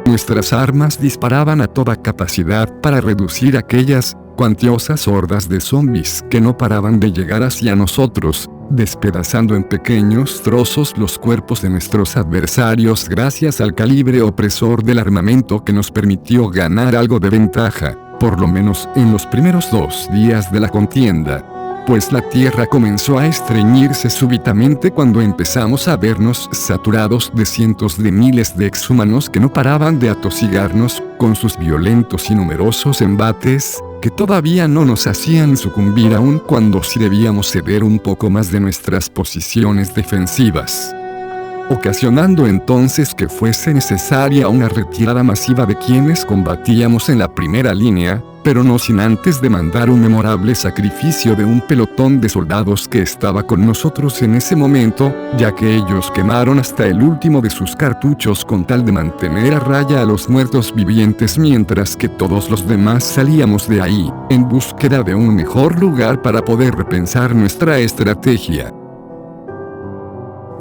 Nuestras armas disparaban a toda capacidad para reducir aquellas cuantiosas hordas de zombies que no paraban de llegar hacia nosotros, despedazando en pequeños trozos los cuerpos de nuestros adversarios gracias al calibre opresor del armamento que nos permitió ganar algo de ventaja, por lo menos en los primeros 2 días de la contienda. Pues la tierra comenzó a estreñirse súbitamente cuando empezamos a vernos saturados de cientos de miles de exhumanos que no paraban de atosigarnos con sus violentos y numerosos embates, que todavía no nos hacían sucumbir aun cuando sí debíamos ceder un poco más de nuestras posiciones defensivas, ocasionando entonces que fuese necesaria una retirada masiva de quienes combatíamos en la primera línea, pero no sin antes demandar un memorable sacrificio de un pelotón de soldados que estaba con nosotros en ese momento, ya que ellos quemaron hasta el último de sus cartuchos con tal de mantener a raya a los muertos vivientes mientras que todos los demás salíamos de ahí, en búsqueda de un mejor lugar para poder repensar nuestra estrategia.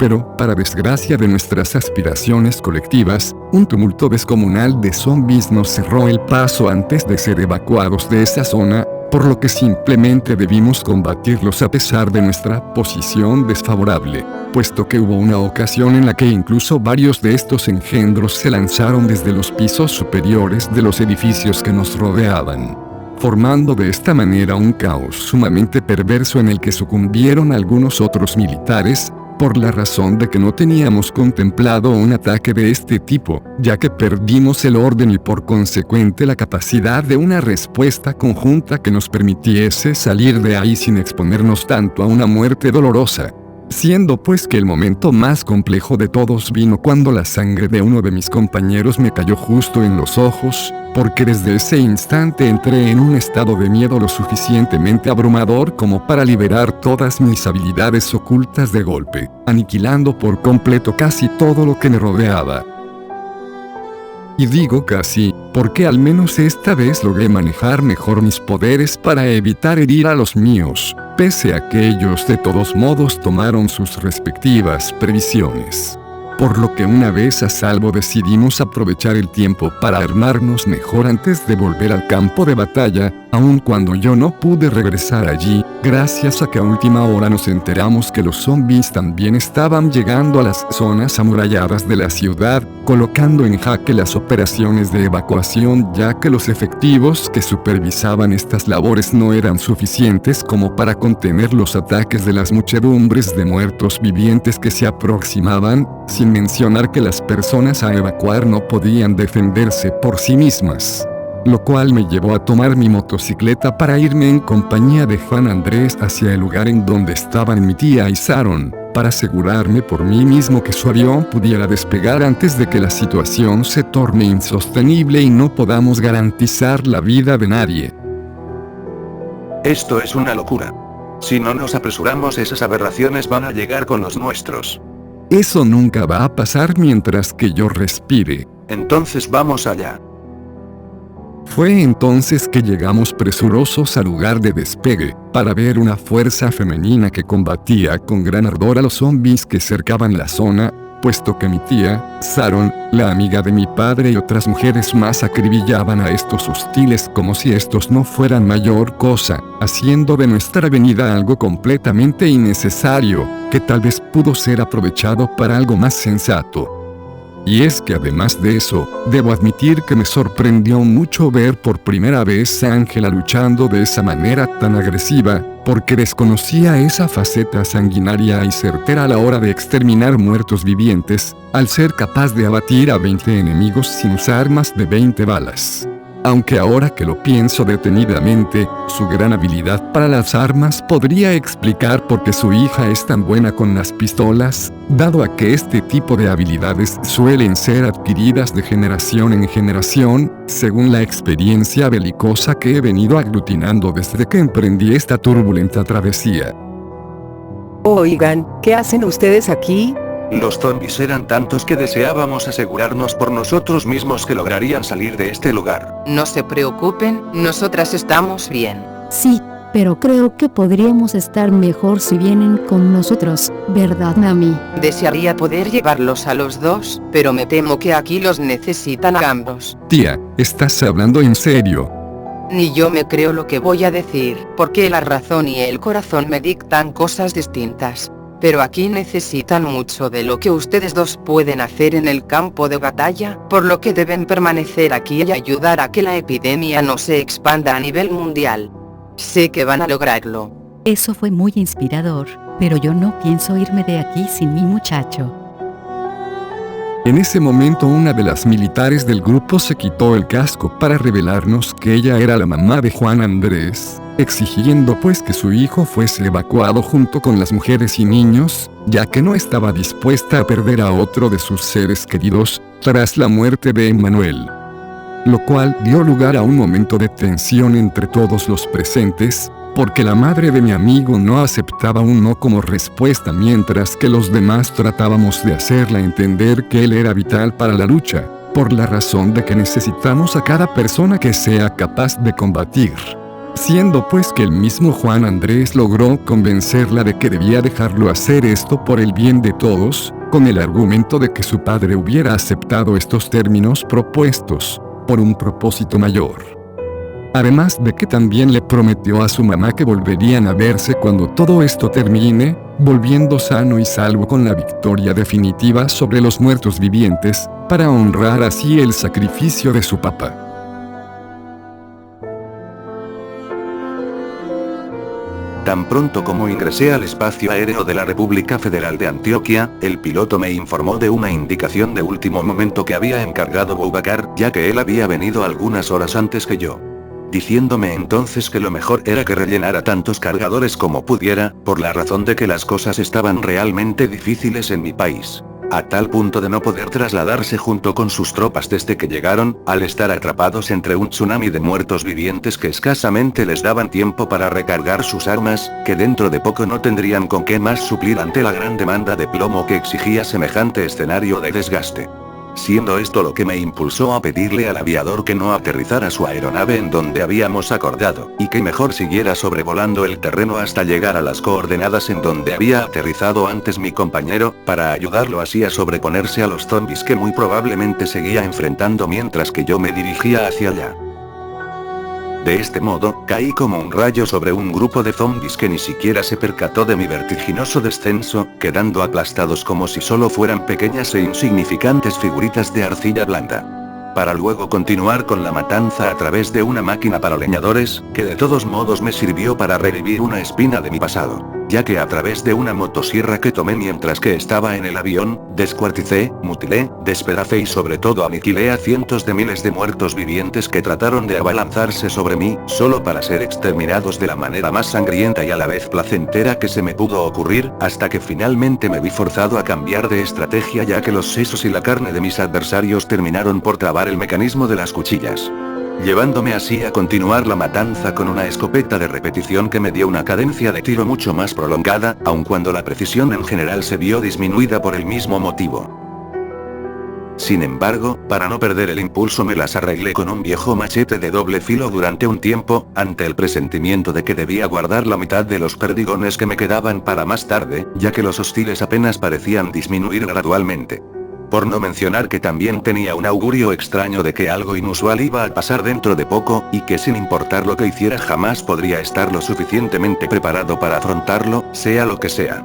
Pero, para desgracia de nuestras aspiraciones colectivas, un tumulto descomunal de zombies nos cerró el paso antes de ser evacuados de esa zona, por lo que simplemente debimos combatirlos a pesar de nuestra posición desfavorable, puesto que hubo una ocasión en la que incluso varios de estos engendros se lanzaron desde los pisos superiores de los edificios que nos rodeaban, formando de esta manera un caos sumamente perverso en el que sucumbieron algunos otros militares, por la razón de que no teníamos contemplado un ataque de este tipo, ya que perdimos el orden y por consecuente la capacidad de una respuesta conjunta que nos permitiese salir de ahí sin exponernos tanto a una muerte dolorosa. Siendo pues que el momento más complejo de todos vino cuando la sangre de uno de mis compañeros me cayó justo en los ojos, porque desde ese instante entré en un estado de miedo lo suficientemente abrumador como para liberar todas mis habilidades ocultas de golpe, aniquilando por completo casi todo lo que me rodeaba. Y digo casi, porque al menos esta vez logré manejar mejor mis poderes para evitar herir a los míos, pese a que ellos de todos modos tomaron sus respectivas previsiones. Por lo que una vez a salvo decidimos aprovechar el tiempo para armarnos mejor antes de volver al campo de batalla, aun cuando yo no pude regresar allí, gracias a que a última hora nos enteramos que los zombies también estaban llegando a las zonas amuralladas de la ciudad, colocando en jaque las operaciones de evacuación ya que los efectivos que supervisaban estas labores no eran suficientes como para contener los ataques de las muchedumbres de muertos vivientes que se aproximaban, sin mencionar que las personas a evacuar no podían defenderse por sí mismas. Lo cual me llevó a tomar mi motocicleta para irme en compañía de Juan Andrés hacia el lugar en donde estaban mi tía y Sharon, para asegurarme por mí mismo que su avión pudiera despegar antes de que la situación se torne insostenible y no podamos garantizar la vida de nadie. Esto es una locura. Si no nos apresuramos, esas aberraciones van a llegar con los nuestros. Eso nunca va a pasar mientras que yo respire. Entonces vamos allá. Fue entonces que llegamos presurosos al lugar de despegue, para ver una fuerza femenina que combatía con gran ardor a los zombies que cercaban la zona, puesto que mi tía, Sharon, la amiga de mi padre y otras mujeres más acribillaban a estos hostiles como si estos no fueran mayor cosa, haciendo de nuestra venida algo completamente innecesario, que tal vez pudo ser aprovechado para algo más sensato. Y es que además de eso, debo admitir que me sorprendió mucho ver por primera vez a Ángela luchando de esa manera tan agresiva, porque desconocía esa faceta sanguinaria y certera a la hora de exterminar muertos vivientes, al ser capaz de abatir a 20 enemigos sin usar más de 20 balas. Aunque ahora que lo pienso detenidamente, su gran habilidad para las armas podría explicar por qué su hija es tan buena con las pistolas, dado a que este tipo de habilidades suelen ser adquiridas de generación en generación, según la experiencia belicosa que he venido aglutinando desde que emprendí esta turbulenta travesía. Oigan, ¿qué hacen ustedes aquí? Los zombies eran tantos que deseábamos asegurarnos por nosotros mismos que lograrían salir de este lugar. No se preocupen, nosotras estamos bien. Sí, pero creo que podríamos estar mejor si vienen con nosotros, ¿verdad, Nami? Desearía poder llevarlos a los dos, pero me temo que aquí los necesitan a ambos. Tía, ¿estás hablando en serio? Ni yo me creo lo que voy a decir, porque la razón y el corazón me dictan cosas distintas. Pero aquí necesitan mucho de lo que ustedes dos pueden hacer en el campo de batalla, por lo que deben permanecer aquí y ayudar a que la epidemia no se expanda a nivel mundial. Sé que van a lograrlo. Eso fue muy inspirador, pero yo no pienso irme de aquí sin mi muchacho. En ese momento una de las militares del grupo se quitó el casco para revelarnos que ella era la mamá de Juan Andrés, exigiendo pues que su hijo fuese evacuado junto con las mujeres y niños, ya que no estaba dispuesta a perder a otro de sus seres queridos, tras la muerte de Emmanuel. Lo cual dio lugar a un momento de tensión entre todos los presentes, porque la madre de mi amigo no aceptaba un no como respuesta mientras que los demás tratábamos de hacerla entender que él era vital para la lucha, por la razón de que necesitamos a cada persona que sea capaz de combatir. Siendo pues que el mismo Juan Andrés logró convencerla de que debía dejarlo hacer esto por el bien de todos, con el argumento de que su padre hubiera aceptado estos términos propuestos, por un propósito mayor. Además de que también le prometió a su mamá que volverían a verse cuando todo esto termine, volviendo sano y salvo con la victoria definitiva sobre los muertos vivientes, para honrar así el sacrificio de su papá. Tan pronto como ingresé al espacio aéreo de la República Federal de Antioquia, el piloto me informó de una indicación de último momento que había encargado Boubacar, ya que él había venido algunas horas antes que yo. Diciéndome entonces que lo mejor era que rellenara tantos cargadores como pudiera, por la razón de que las cosas estaban realmente difíciles en mi país. A tal punto de no poder trasladarse junto con sus tropas desde que llegaron, al estar atrapados entre un tsunami de muertos vivientes que escasamente les daban tiempo para recargar sus armas, que dentro de poco no tendrían con qué más suplir ante la gran demanda de plomo que exigía semejante escenario de desgaste. Siendo esto lo que me impulsó a pedirle al aviador que no aterrizara su aeronave en donde habíamos acordado, y que mejor siguiera sobrevolando el terreno hasta llegar a las coordenadas en donde había aterrizado antes mi compañero, para ayudarlo así a sobreponerse a los zombies que muy probablemente seguía enfrentando mientras que yo me dirigía hacia allá. De este modo, caí como un rayo sobre un grupo de zombies que ni siquiera se percató de mi vertiginoso descenso, quedando aplastados como si solo fueran pequeñas e insignificantes figuritas de arcilla blanda. Para luego continuar con la matanza a través de una máquina para leñadores, que de todos modos me sirvió para revivir una espina de mi pasado, ya que a través de una motosierra que tomé mientras que estaba en el avión, descuarticé, mutilé, despedacé y sobre todo aniquilé a cientos de miles de muertos vivientes que trataron de abalanzarse sobre mí, solo para ser exterminados de la manera más sangrienta y a la vez placentera que se me pudo ocurrir, hasta que finalmente me vi forzado a cambiar de estrategia ya que los sesos y la carne de mis adversarios terminaron por trabar el mecanismo de las cuchillas, llevándome así a continuar la matanza con una escopeta de repetición que me dio una cadencia de tiro mucho más prolongada, aun cuando la precisión en general se vio disminuida por el mismo motivo. Sin embargo, para no perder el impulso me las arreglé con un viejo machete de doble filo durante un tiempo, ante el presentimiento de que debía guardar la mitad de los perdigones que me quedaban para más tarde, ya que los hostiles apenas parecían disminuir gradualmente. Por no mencionar que también tenía un augurio extraño de que algo inusual iba a pasar dentro de poco, y que sin importar lo que hiciera jamás podría estar lo suficientemente preparado para afrontarlo, sea lo que sea.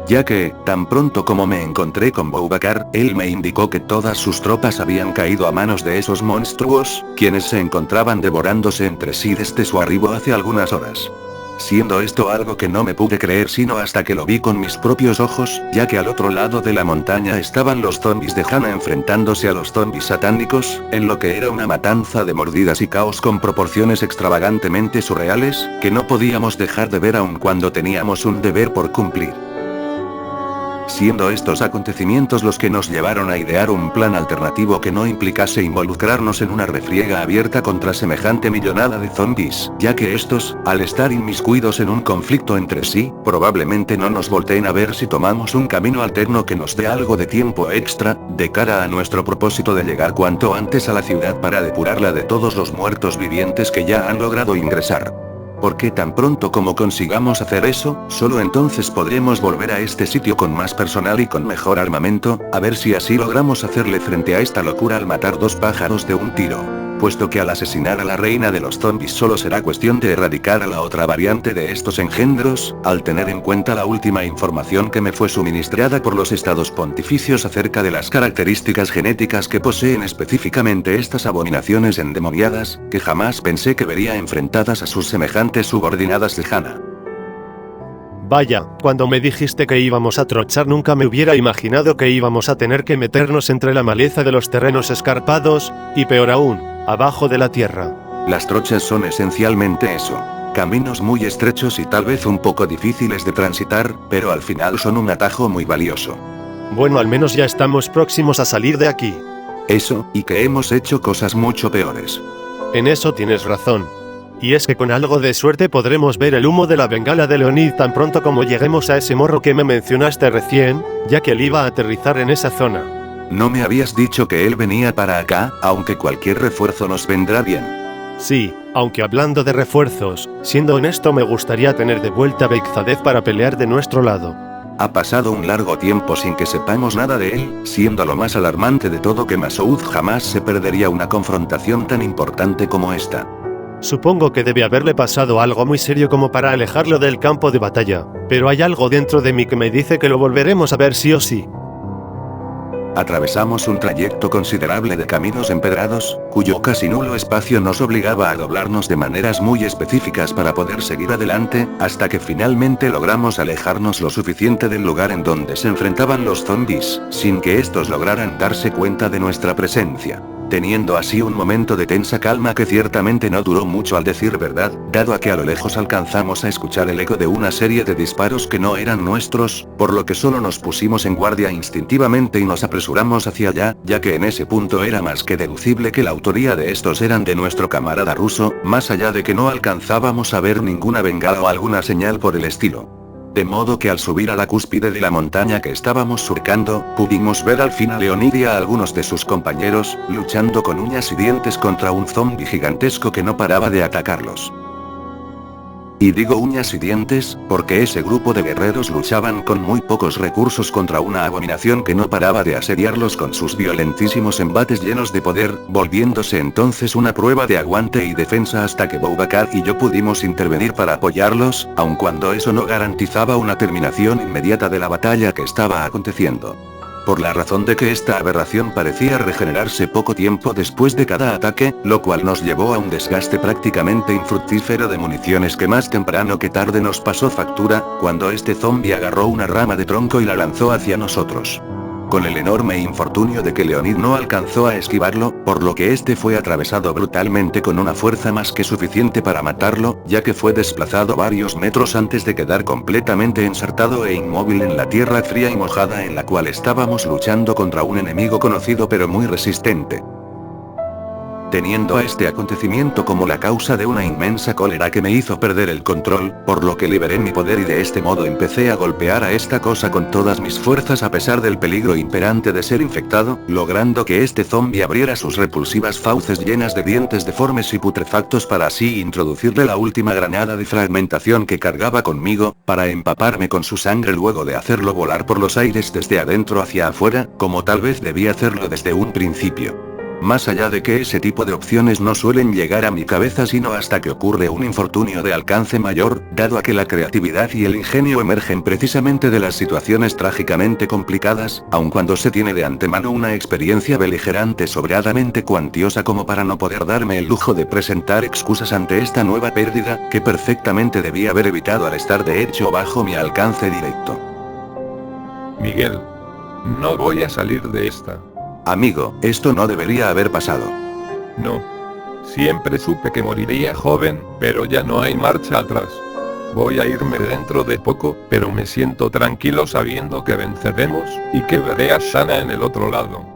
Ya que, tan pronto como me encontré con Boubacar, él me indicó que todas sus tropas habían caído a manos de esos monstruos, quienes se encontraban devorándose entre sí desde su arribo hace algunas horas. Siendo esto algo que no me pude creer sino hasta que lo vi con mis propios ojos, ya que al otro lado de la montaña estaban los zombies de Hannah enfrentándose a los zombies satánicos, en lo que era una matanza de mordidas y caos con proporciones extravagantemente surreales, que no podíamos dejar de ver aun cuando teníamos un deber por cumplir. Siendo estos acontecimientos los que nos llevaron a idear un plan alternativo que no implicase involucrarnos en una refriega abierta contra semejante millonada de zombies, ya que estos, al estar inmiscuidos en un conflicto entre sí, probablemente no nos volteen a ver si tomamos un camino alterno que nos dé algo de tiempo extra, de cara a nuestro propósito de llegar cuanto antes a la ciudad para depurarla de todos los muertos vivientes que ya han logrado ingresar. Porque tan pronto como consigamos hacer eso, solo entonces podremos volver a este sitio con más personal y con mejor armamento, a ver si así logramos hacerle frente a esta locura al matar 2 pájaros de un tiro. Puesto que al asesinar a la reina de los zombies solo será cuestión de erradicar a la otra variante de estos engendros, al tener en cuenta la última información que me fue suministrada por los estados pontificios acerca de las características genéticas que poseen específicamente estas abominaciones endemoniadas, que jamás pensé que vería enfrentadas a sus semejantes subordinadas lejanas. Vaya, cuando me dijiste que íbamos a trochar nunca me hubiera imaginado que íbamos a tener que meternos entre la maleza de los terrenos escarpados, y peor aún, abajo de la tierra. Las trochas son esencialmente eso. Caminos muy estrechos y tal vez un poco difíciles de transitar, pero al final son un atajo muy valioso. Bueno, al menos ya estamos próximos a salir de aquí. Eso, y que hemos hecho cosas mucho peores. En eso tienes razón. Y es que con algo de suerte podremos ver el humo de la bengala de Leonid tan pronto como lleguemos a ese morro que me mencionaste recién, ya que él iba a aterrizar en esa zona. ¿No me habías dicho que él venía para acá, aunque cualquier refuerzo nos vendrá bien? Sí, aunque hablando de refuerzos, siendo honesto me gustaría tener de vuelta a Bekzadev para pelear de nuestro lado. Ha pasado un largo tiempo sin que sepamos nada de él, siendo lo más alarmante de todo que Masoud jamás se perdería una confrontación tan importante como esta. Supongo que debe haberle pasado algo muy serio como para alejarlo del campo de batalla, pero hay algo dentro de mí que me dice que lo volveremos a ver sí o sí. Atravesamos un trayecto considerable de caminos empedrados, cuyo casi nulo espacio nos obligaba a doblarnos de maneras muy específicas para poder seguir adelante, hasta que finalmente logramos alejarnos lo suficiente del lugar en donde se enfrentaban los zombies, sin que estos lograran darse cuenta de nuestra presencia. Teniendo así un momento de tensa calma que ciertamente no duró mucho al decir verdad, dado a que a lo lejos alcanzamos a escuchar el eco de una serie de disparos que no eran nuestros, por lo que solo nos pusimos en guardia instintivamente y nos apresuramos hacia allá, ya que en ese punto era más que deducible que la autoría de estos eran de nuestro camarada ruso, más allá de que no alcanzábamos a ver ninguna bengala o alguna señal por el estilo. De modo que al subir a la cúspide de la montaña que estábamos surcando, pudimos ver al fin a Leonid y a algunos de sus compañeros, luchando con uñas y dientes contra un zombi gigantesco que no paraba de atacarlos. Y digo uñas y dientes, porque ese grupo de guerreros luchaban con muy pocos recursos contra una abominación que no paraba de asediarlos con sus violentísimos embates llenos de poder, volviéndose entonces una prueba de aguante y defensa hasta que Boubacar y yo pudimos intervenir para apoyarlos, aun cuando eso no garantizaba una terminación inmediata de la batalla que estaba aconteciendo. Por la razón de que esta aberración parecía regenerarse poco tiempo después de cada ataque, lo cual nos llevó a un desgaste prácticamente infructífero de municiones que más temprano que tarde nos pasó factura, cuando este zombi agarró una rama de tronco y la lanzó hacia nosotros. Con el enorme infortunio de que Leonid no alcanzó a esquivarlo, por lo que este fue atravesado brutalmente con una fuerza más que suficiente para matarlo, ya que fue desplazado varios metros antes de quedar completamente ensartado e inmóvil en la tierra fría y mojada en la cual estábamos luchando contra un enemigo conocido pero muy resistente. Teniendo a este acontecimiento como la causa de una inmensa cólera que me hizo perder el control, por lo que liberé mi poder y de este modo empecé a golpear a esta cosa con todas mis fuerzas a pesar del peligro imperante de ser infectado, logrando que este zombi abriera sus repulsivas fauces llenas de dientes deformes y putrefactos para así introducirle la última granada de fragmentación que cargaba conmigo, para empaparme con su sangre luego de hacerlo volar por los aires desde adentro hacia afuera, como tal vez debía hacerlo desde un principio. Más allá de que ese tipo de opciones no suelen llegar a mi cabeza sino hasta que ocurre un infortunio de alcance mayor, dado a que la creatividad y el ingenio emergen precisamente de las situaciones trágicamente complicadas, aun cuando se tiene de antemano una experiencia beligerante sobradamente cuantiosa como para no poder darme el lujo de presentar excusas ante esta nueva pérdida, que perfectamente debía haber evitado al estar de hecho bajo mi alcance directo. Miguel, no voy a salir de esta. Amigo, esto no debería haber pasado. No. Siempre supe que moriría joven, pero ya no hay marcha atrás. Voy a irme dentro de poco, pero me siento tranquilo sabiendo que venceremos, y que veré a Shana en el otro lado.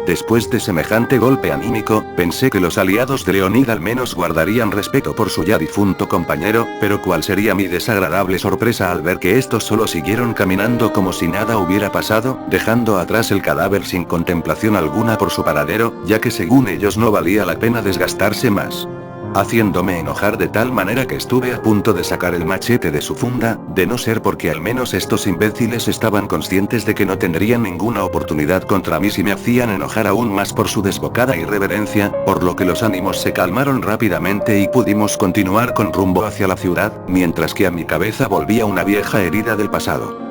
Después de semejante golpe anímico, pensé que los aliados de Leonid al menos guardarían respeto por su ya difunto compañero, pero cuál sería mi desagradable sorpresa al ver que estos solo siguieron caminando como si nada hubiera pasado, dejando atrás el cadáver sin contemplación alguna por su paradero, ya que según ellos no valía la pena desgastarse más. haciéndome enojar de tal manera que estuve a punto de sacar el machete de su funda, de no ser porque al menos estos imbéciles estaban conscientes de que no tendrían ninguna oportunidad contra mí si me hacían enojar aún más por su desbocada irreverencia, por lo que los ánimos se calmaron rápidamente y pudimos continuar con rumbo hacia la ciudad, mientras que a mi cabeza volvía una vieja herida del pasado.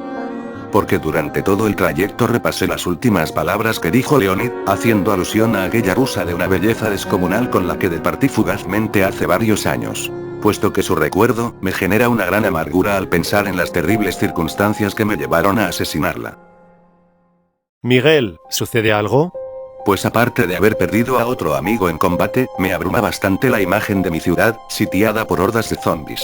Porque durante todo el trayecto repasé las últimas palabras que dijo Leonid, haciendo alusión a aquella rusa de una belleza descomunal con la que departí fugazmente hace varios años. Puesto que su recuerdo me genera una gran amargura al pensar en las terribles circunstancias que me llevaron a asesinarla. Miguel, ¿sucede algo? Pues aparte de haber perdido a otro amigo en combate, me abruma bastante la imagen de mi ciudad, sitiada por hordas de zombies.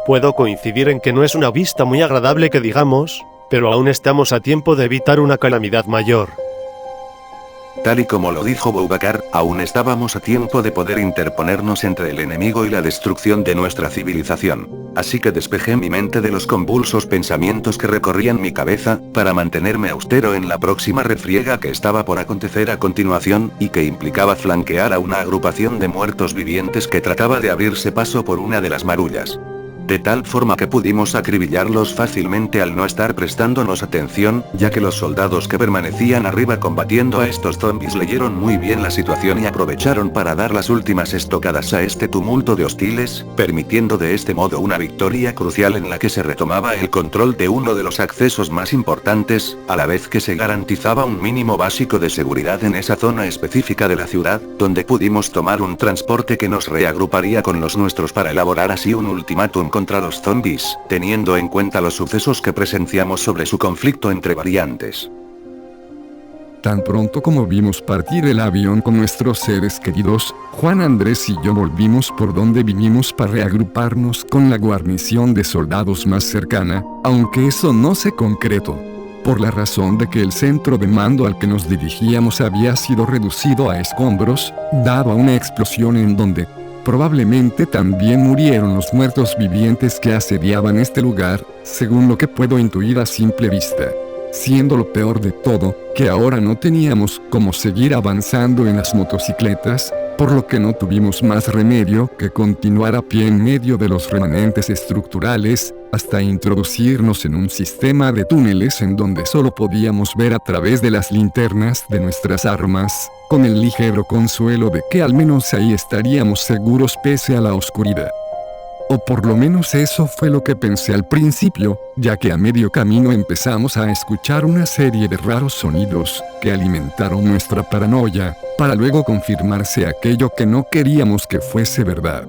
Puedo coincidir en que no es una vista muy agradable que digamos, pero aún estamos a tiempo de evitar una calamidad mayor. Tal y como lo dijo Boubacar, aún estábamos a tiempo de poder interponernos entre el enemigo y la destrucción de nuestra civilización. Así que despejé mi mente de los convulsos pensamientos que recorrían mi cabeza, para mantenerme austero en la próxima refriega que estaba por acontecer a continuación, y que implicaba flanquear a una agrupación de muertos vivientes que trataba de abrirse paso por una de las marullas. De tal forma que pudimos acribillarlos fácilmente al no estar prestándonos atención, ya que los soldados que permanecían arriba combatiendo a estos zombies leyeron muy bien la situación y aprovecharon para dar las últimas estocadas a este tumulto de hostiles, permitiendo de este modo una victoria crucial en la que se retomaba el control de uno de los accesos más importantes, a la vez que se garantizaba un mínimo básico de seguridad en esa zona específica de la ciudad, donde pudimos tomar un transporte que nos reagruparía con los nuestros para elaborar así un ultimátum contra los zombies, teniendo en cuenta los sucesos que presenciamos sobre su conflicto entre variantes. Tan pronto como vimos partir el avión con nuestros seres queridos, Juan Andrés y yo volvimos por donde vivimos para reagruparnos con la guarnición de soldados más cercana, aunque eso no se concretó. Por la razón de que el centro de mando al que nos dirigíamos había sido reducido a escombros, dado a una explosión en donde probablemente también murieron los muertos vivientes que asediaban este lugar, según lo que puedo intuir a simple vista. Siendo lo peor de todo, que ahora no teníamos cómo seguir avanzando en las motocicletas, por lo que no tuvimos más remedio que continuar a pie en medio de los remanentes estructurales, hasta introducirnos en un sistema de túneles en donde solo podíamos ver a través de las linternas de nuestras armas, con el ligero consuelo de que al menos ahí estaríamos seguros pese a la oscuridad. O por lo menos eso fue lo que pensé al principio, ya que a medio camino empezamos a escuchar una serie de raros sonidos, que alimentaron nuestra paranoia, para luego confirmarse aquello que no queríamos que fuese verdad.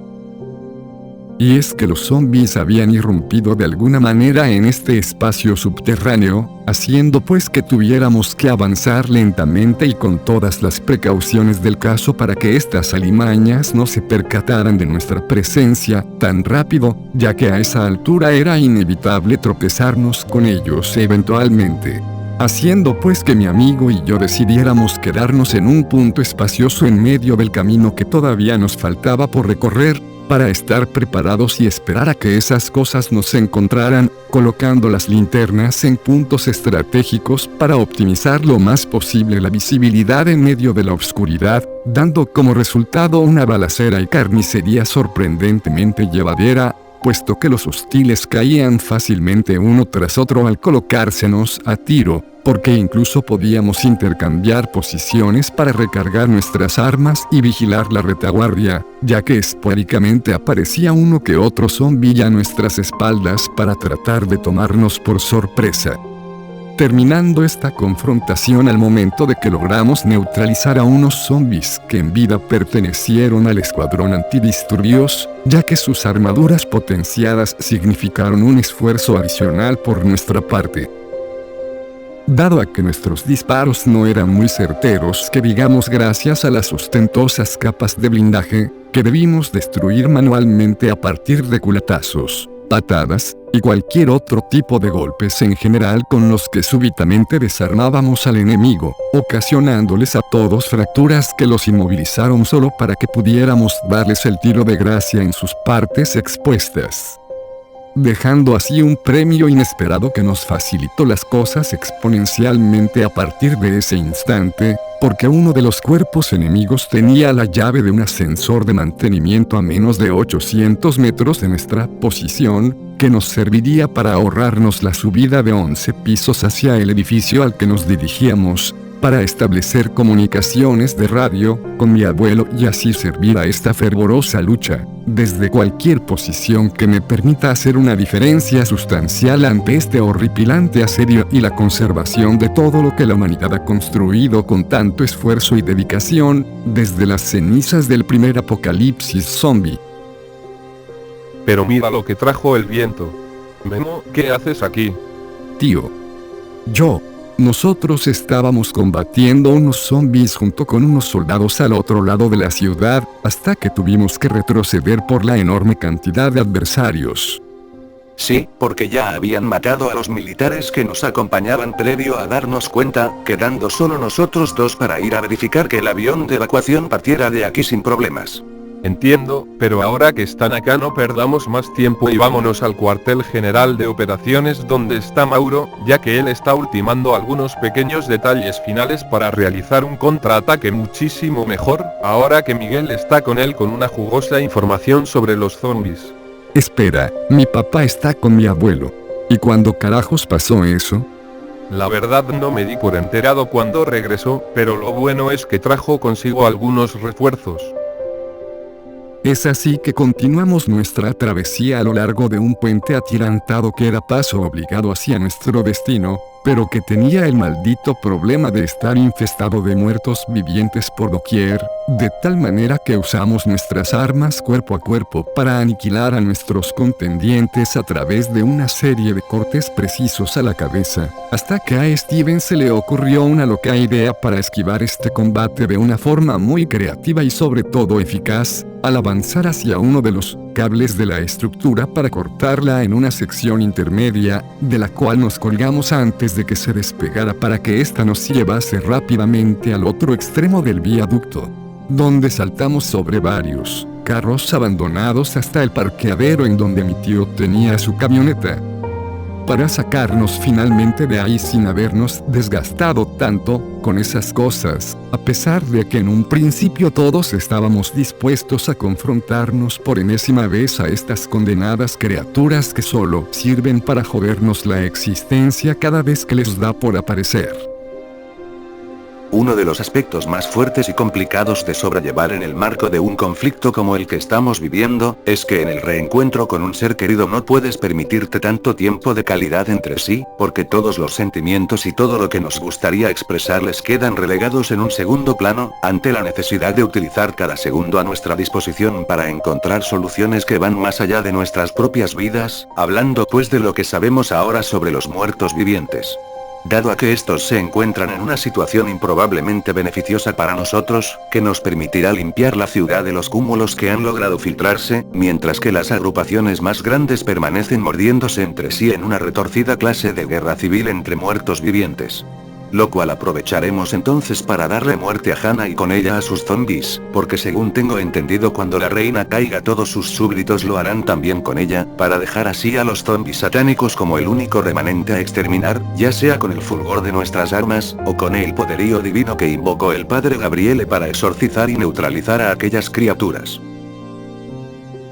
Y es que los zombies habían irrumpido de alguna manera en este espacio subterráneo, haciendo pues que tuviéramos que avanzar lentamente y con todas las precauciones del caso para que estas alimañas no se percataran de nuestra presencia tan rápido, ya que a esa altura era inevitable tropezarnos con ellos eventualmente. Haciendo pues que mi amigo y yo decidiéramos quedarnos en un punto espacioso en medio del camino que todavía nos faltaba por recorrer, para estar preparados y esperar a que esas cosas nos encontraran, colocando las linternas en puntos estratégicos para optimizar lo más posible la visibilidad en medio de la oscuridad, dando como resultado una balacera y carnicería sorprendentemente llevadera, puesto que los hostiles caían fácilmente uno tras otro al colocársenos a tiro, porque incluso podíamos intercambiar posiciones para recargar nuestras armas y vigilar la retaguardia, ya que esporádicamente aparecía uno que otro zombi a nuestras espaldas para tratar de tomarnos por sorpresa. Terminando esta confrontación al momento de que logramos neutralizar a unos zombies que en vida pertenecieron al escuadrón antidisturbios, ya que sus armaduras potenciadas significaron un esfuerzo adicional por nuestra parte. Dado a que nuestros disparos no eran muy certeros, que digamos gracias a las ostentosas capas de blindaje, que debimos destruir manualmente a partir de culatazos, patadas, y cualquier otro tipo de golpes en general con los que súbitamente desarmábamos al enemigo, ocasionándoles a todos fracturas que los inmovilizaron solo para que pudiéramos darles el tiro de gracia en sus partes expuestas. dejando así un premio inesperado que nos facilitó las cosas exponencialmente a partir de ese instante, porque uno de los cuerpos enemigos tenía la llave de un ascensor de mantenimiento a menos de 800 metros de nuestra posición, que nos serviría para ahorrarnos la subida de 11 pisos hacia el edificio al que nos dirigíamos, para establecer comunicaciones de radio con mi abuelo y así servir a esta fervorosa lucha, desde cualquier posición que me permita hacer una diferencia sustancial ante este horripilante asedio y la conservación de todo lo que la humanidad ha construido con tanto esfuerzo y dedicación, desde las cenizas del primer apocalipsis zombie. Pero mira lo que trajo el viento. Memo, ¿qué haces aquí? Tío. Nosotros estábamos combatiendo unos zombies junto con unos soldados al otro lado de la ciudad, hasta que tuvimos que retroceder por la enorme cantidad de adversarios. Sí, porque ya habían matado a los militares que nos acompañaban previo a darnos cuenta, quedando solo nosotros dos para ir a verificar que el avión de evacuación partiera de aquí sin problemas. Entiendo, pero ahora que están acá no perdamos más tiempo y vámonos al cuartel general de operaciones donde está Mauro, ya que él está ultimando algunos pequeños detalles finales para realizar un contraataque muchísimo mejor, ahora que Miguel está con él con una jugosa información sobre los zombies. Espera, mi papá está con mi abuelo. ¿Y cuándo carajos pasó eso? La verdad no me di por enterado cuando regresó, pero lo bueno es que trajo consigo algunos refuerzos. Es así que continuamos nuestra travesía a lo largo de un puente atirantado que era paso obligado hacia nuestro destino, pero que tenía el maldito problema de estar infestado de muertos vivientes por doquier, de tal manera que usamos nuestras armas cuerpo a cuerpo para aniquilar a nuestros contendientes a través de una serie de cortes precisos a la cabeza, hasta que a Steven se le ocurrió una loca idea para esquivar este combate de una forma muy creativa y sobre todo eficaz, al avanzar hacia uno de los cables de la estructura para cortarla en una sección intermedia, de la cual nos colgamos antes de que se despegara para que ésta nos llevase rápidamente al otro extremo del viaducto, donde saltamos sobre varios carros abandonados hasta el parqueadero en donde mi tío tenía su camioneta, para sacarnos finalmente de ahí sin habernos desgastado tanto con esas cosas, a pesar de que en un principio todos estábamos dispuestos a confrontarnos por enésima vez a estas condenadas criaturas que solo sirven para jodernos la existencia cada vez que les da por aparecer. Uno de los aspectos más fuertes y complicados de sobrellevar en el marco de un conflicto como el que estamos viviendo, es que en el reencuentro con un ser querido no puedes permitirte tanto tiempo de calidad entre sí, porque todos los sentimientos y todo lo que nos gustaría expresarles quedan relegados en un segundo plano, ante la necesidad de utilizar cada segundo a nuestra disposición para encontrar soluciones que van más allá de nuestras propias vidas, hablando pues de lo que sabemos ahora sobre los muertos vivientes. Dado a que estos se encuentran en una situación improbablemente beneficiosa para nosotros, que nos permitirá limpiar la ciudad de los cúmulos que han logrado filtrarse, mientras que las agrupaciones más grandes permanecen mordiéndose entre sí en una retorcida clase de guerra civil entre muertos vivientes. Lo cual aprovecharemos entonces para darle muerte a Hannah y con ella a sus zombies, porque según tengo entendido cuando la reina caiga todos sus súbditos lo harán también con ella, para dejar así a los zombies satánicos como el único remanente a exterminar, ya sea con el fulgor de nuestras armas, o con el poderío divino que invocó el padre Gabriele para exorcizar y neutralizar a aquellas criaturas.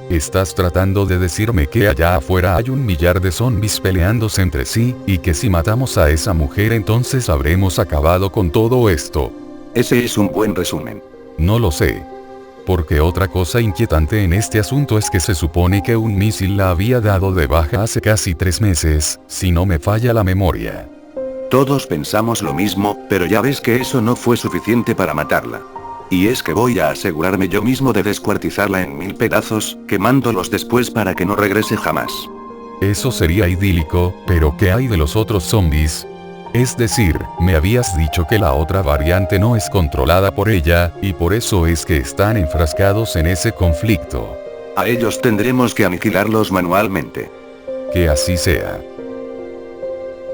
¿Estás tratando de decirme que allá afuera hay 1 millar de zombies peleándose entre sí, y que si matamos a esa mujer entonces habremos acabado con todo esto? Ese es un buen resumen. No lo sé. Porque otra cosa inquietante en este asunto es que se supone que un misil la había dado de baja hace casi 3 meses, si no me falla la memoria. Todos pensamos lo mismo, pero ya ves que eso no fue suficiente para matarla. Y es que voy a asegurarme yo mismo de descuartizarla en 1000 pedazos, quemándolos después para que no regrese jamás. Eso sería idílico, pero ¿qué hay de los otros zombies? Es decir, me habías dicho que la otra variante no es controlada por ella, y por eso es que están enfrascados en ese conflicto. A ellos tendremos que aniquilarlos manualmente. Que así sea.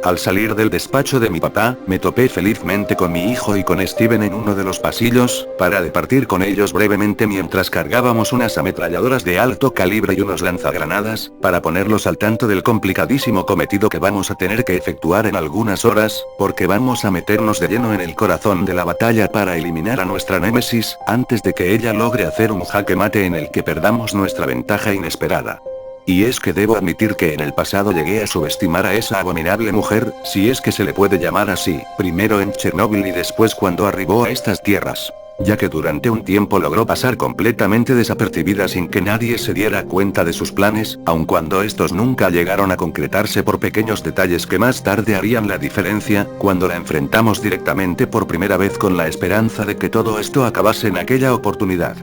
Al salir del despacho de mi papá, me topé felizmente con mi hijo y con Steven en uno de los pasillos, para departir con ellos brevemente mientras cargábamos unas ametralladoras de alto calibre y unos lanzagranadas, para ponerlos al tanto del complicadísimo cometido que vamos a tener que efectuar en algunas horas, porque vamos a meternos de lleno en el corazón de la batalla para eliminar a nuestra némesis, antes de que ella logre hacer un jaque mate en el que perdamos nuestra ventaja inesperada. Y es que debo admitir que en el pasado llegué a subestimar a esa abominable mujer, si es que se le puede llamar así, primero en Chernóbil y después cuando arribó a estas tierras. Ya que durante un tiempo logró pasar completamente desapercibida sin que nadie se diera cuenta de sus planes, aun cuando estos nunca llegaron a concretarse por pequeños detalles que más tarde harían la diferencia, cuando la enfrentamos directamente por primera vez con la esperanza de que todo esto acabase en aquella oportunidad.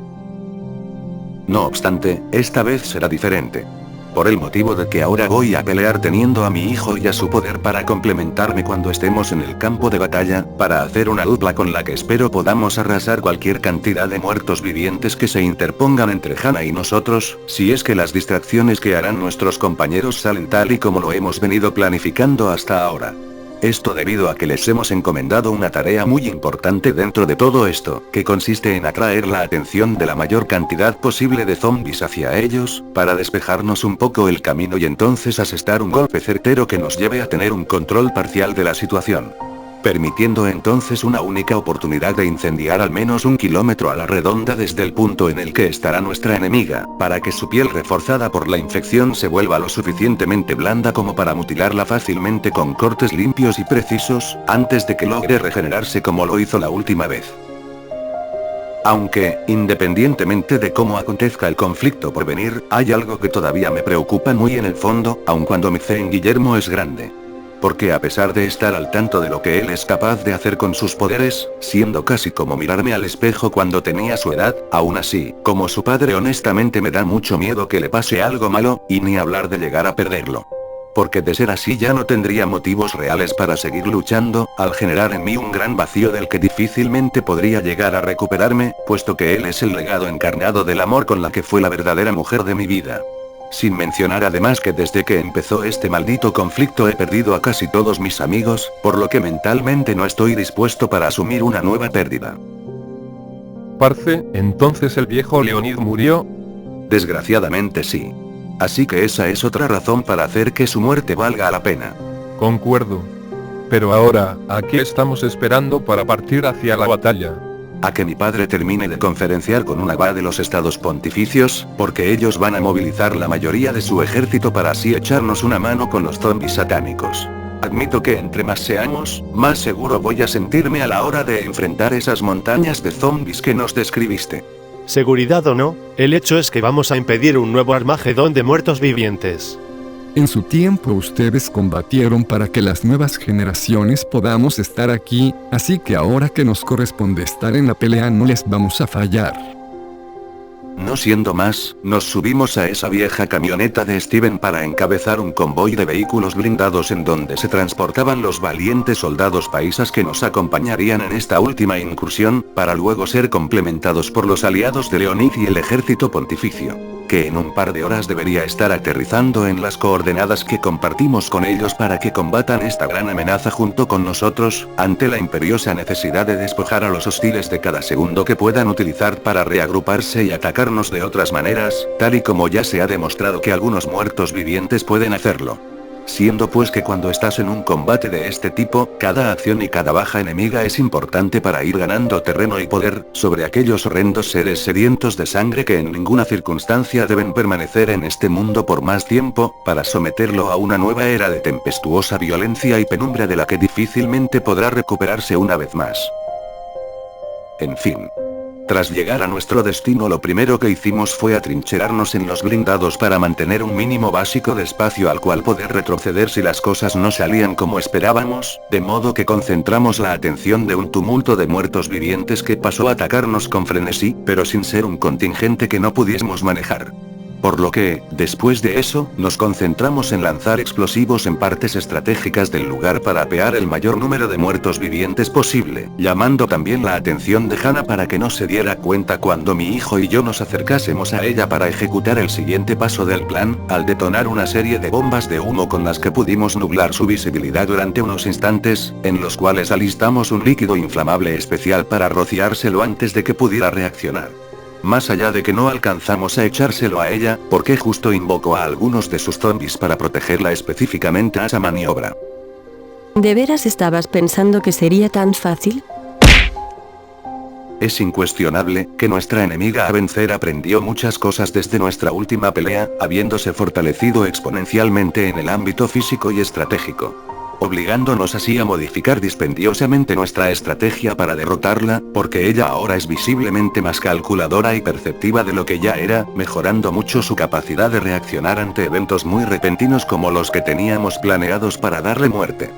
No obstante, esta vez será diferente. Por el motivo de que ahora voy a pelear teniendo a mi hijo y a su poder para complementarme cuando estemos en el campo de batalla, para hacer una dupla con la que espero podamos arrasar cualquier cantidad de muertos vivientes que se interpongan entre Hannah y nosotros, si es que las distracciones que harán nuestros compañeros salen tal y como lo hemos venido planificando hasta ahora. Esto debido a que les hemos encomendado una tarea muy importante dentro de todo esto, que consiste en atraer la atención de la mayor cantidad posible de zombies hacia ellos, para despejarnos un poco el camino y entonces asestar un golpe certero que nos lleve a tener un control parcial de la situación. Permitiendo entonces una única oportunidad de incendiar al menos 1 kilómetro a la redonda desde el punto en el que estará nuestra enemiga, para que su piel reforzada por la infección se vuelva lo suficientemente blanda como para mutilarla fácilmente con cortes limpios y precisos, antes de que logre regenerarse como lo hizo la última vez. Aunque, independientemente de cómo acontezca el conflicto por venir, hay algo que todavía me preocupa muy en el fondo, aun cuando mi fe en Guillermo es grande. Porque a pesar de estar al tanto de lo que él es capaz de hacer con sus poderes, siendo casi como mirarme al espejo cuando tenía su edad, aún así, como su padre honestamente me da mucho miedo que le pase algo malo, y ni hablar de llegar a perderlo. Porque de ser así ya no tendría motivos reales para seguir luchando, al generar en mí un gran vacío del que difícilmente podría llegar a recuperarme, puesto que él es el legado encarnado del amor con la que fue la verdadera mujer de mi vida. Sin mencionar además que desde que empezó este maldito conflicto he perdido a casi todos mis amigos, por lo que mentalmente no estoy dispuesto para asumir una nueva pérdida. Parce, ¿entonces el viejo Leonid murió? Desgraciadamente sí. Así que esa es otra razón para hacer que su muerte valga la pena. Concuerdo. Pero ahora, ¿a qué estamos esperando para partir hacia la batalla? A que mi padre termine de conferenciar con un abad de los estados pontificios, porque ellos van a movilizar la mayoría de su ejército para así echarnos una mano con los zombies satánicos. Admito que entre más seamos, más seguro voy a sentirme a la hora de enfrentar esas montañas de zombies que nos describiste. Seguridad o no, el hecho es que vamos a impedir un nuevo Armagedón de muertos vivientes. En su tiempo ustedes combatieron para que las nuevas generaciones podamos estar aquí, así que ahora que nos corresponde estar en la pelea no les vamos a fallar. No siendo más, nos subimos a esa vieja camioneta de Steven para encabezar un convoy de vehículos blindados en donde se transportaban los valientes soldados paisas que nos acompañarían en esta última incursión, para luego ser complementados por los aliados de Leonid y el ejército pontificio, que en un par de horas debería estar aterrizando en las coordenadas que compartimos con ellos para que combatan esta gran amenaza junto con nosotros, ante la imperiosa necesidad de despojar a los hostiles de cada segundo que puedan utilizar para reagruparse y atacarnos de otras maneras, tal y como ya se ha demostrado que algunos muertos vivientes pueden hacerlo. Siendo pues que cuando estás en un combate de este tipo, cada acción y cada baja enemiga es importante para ir ganando terreno y poder, sobre aquellos horrendos seres sedientos de sangre que en ninguna circunstancia deben permanecer en este mundo por más tiempo, para someterlo a una nueva era de tempestuosa violencia y penumbra de la que difícilmente podrá recuperarse una vez más. En fin. Tras llegar a nuestro destino lo primero que hicimos fue atrincherarnos en los blindados para mantener un mínimo básico de espacio al cual poder retroceder si las cosas no salían como esperábamos, de modo que concentramos la atención de un tumulto de muertos vivientes que pasó a atacarnos con frenesí, pero sin ser un contingente que no pudiésemos manejar. Por lo que, después de eso, nos concentramos en lanzar explosivos en partes estratégicas del lugar para apear el mayor número de muertos vivientes posible, llamando también la atención de Hannah para que no se diera cuenta cuando mi hijo y yo nos acercásemos a ella para ejecutar el siguiente paso del plan, al detonar una serie de bombas de humo con las que pudimos nublar su visibilidad durante unos instantes, en los cuales alistamos un líquido inflamable especial para rociárselo antes de que pudiera reaccionar. Más allá de que no alcanzamos a echárselo a ella, porque justo invocó a algunos de sus zombies para protegerla específicamente a esa maniobra. ¿De veras estabas pensando que sería tan fácil? Es incuestionable que nuestra enemiga a vencer aprendió muchas cosas desde nuestra última pelea, habiéndose fortalecido exponencialmente en el ámbito físico y estratégico, obligándonos así a modificar dispendiosamente nuestra estrategia para derrotarla, porque ella ahora es visiblemente más calculadora y perceptiva de lo que ya era, mejorando mucho su capacidad de reaccionar ante eventos muy repentinos como los que teníamos planeados para darle muerte.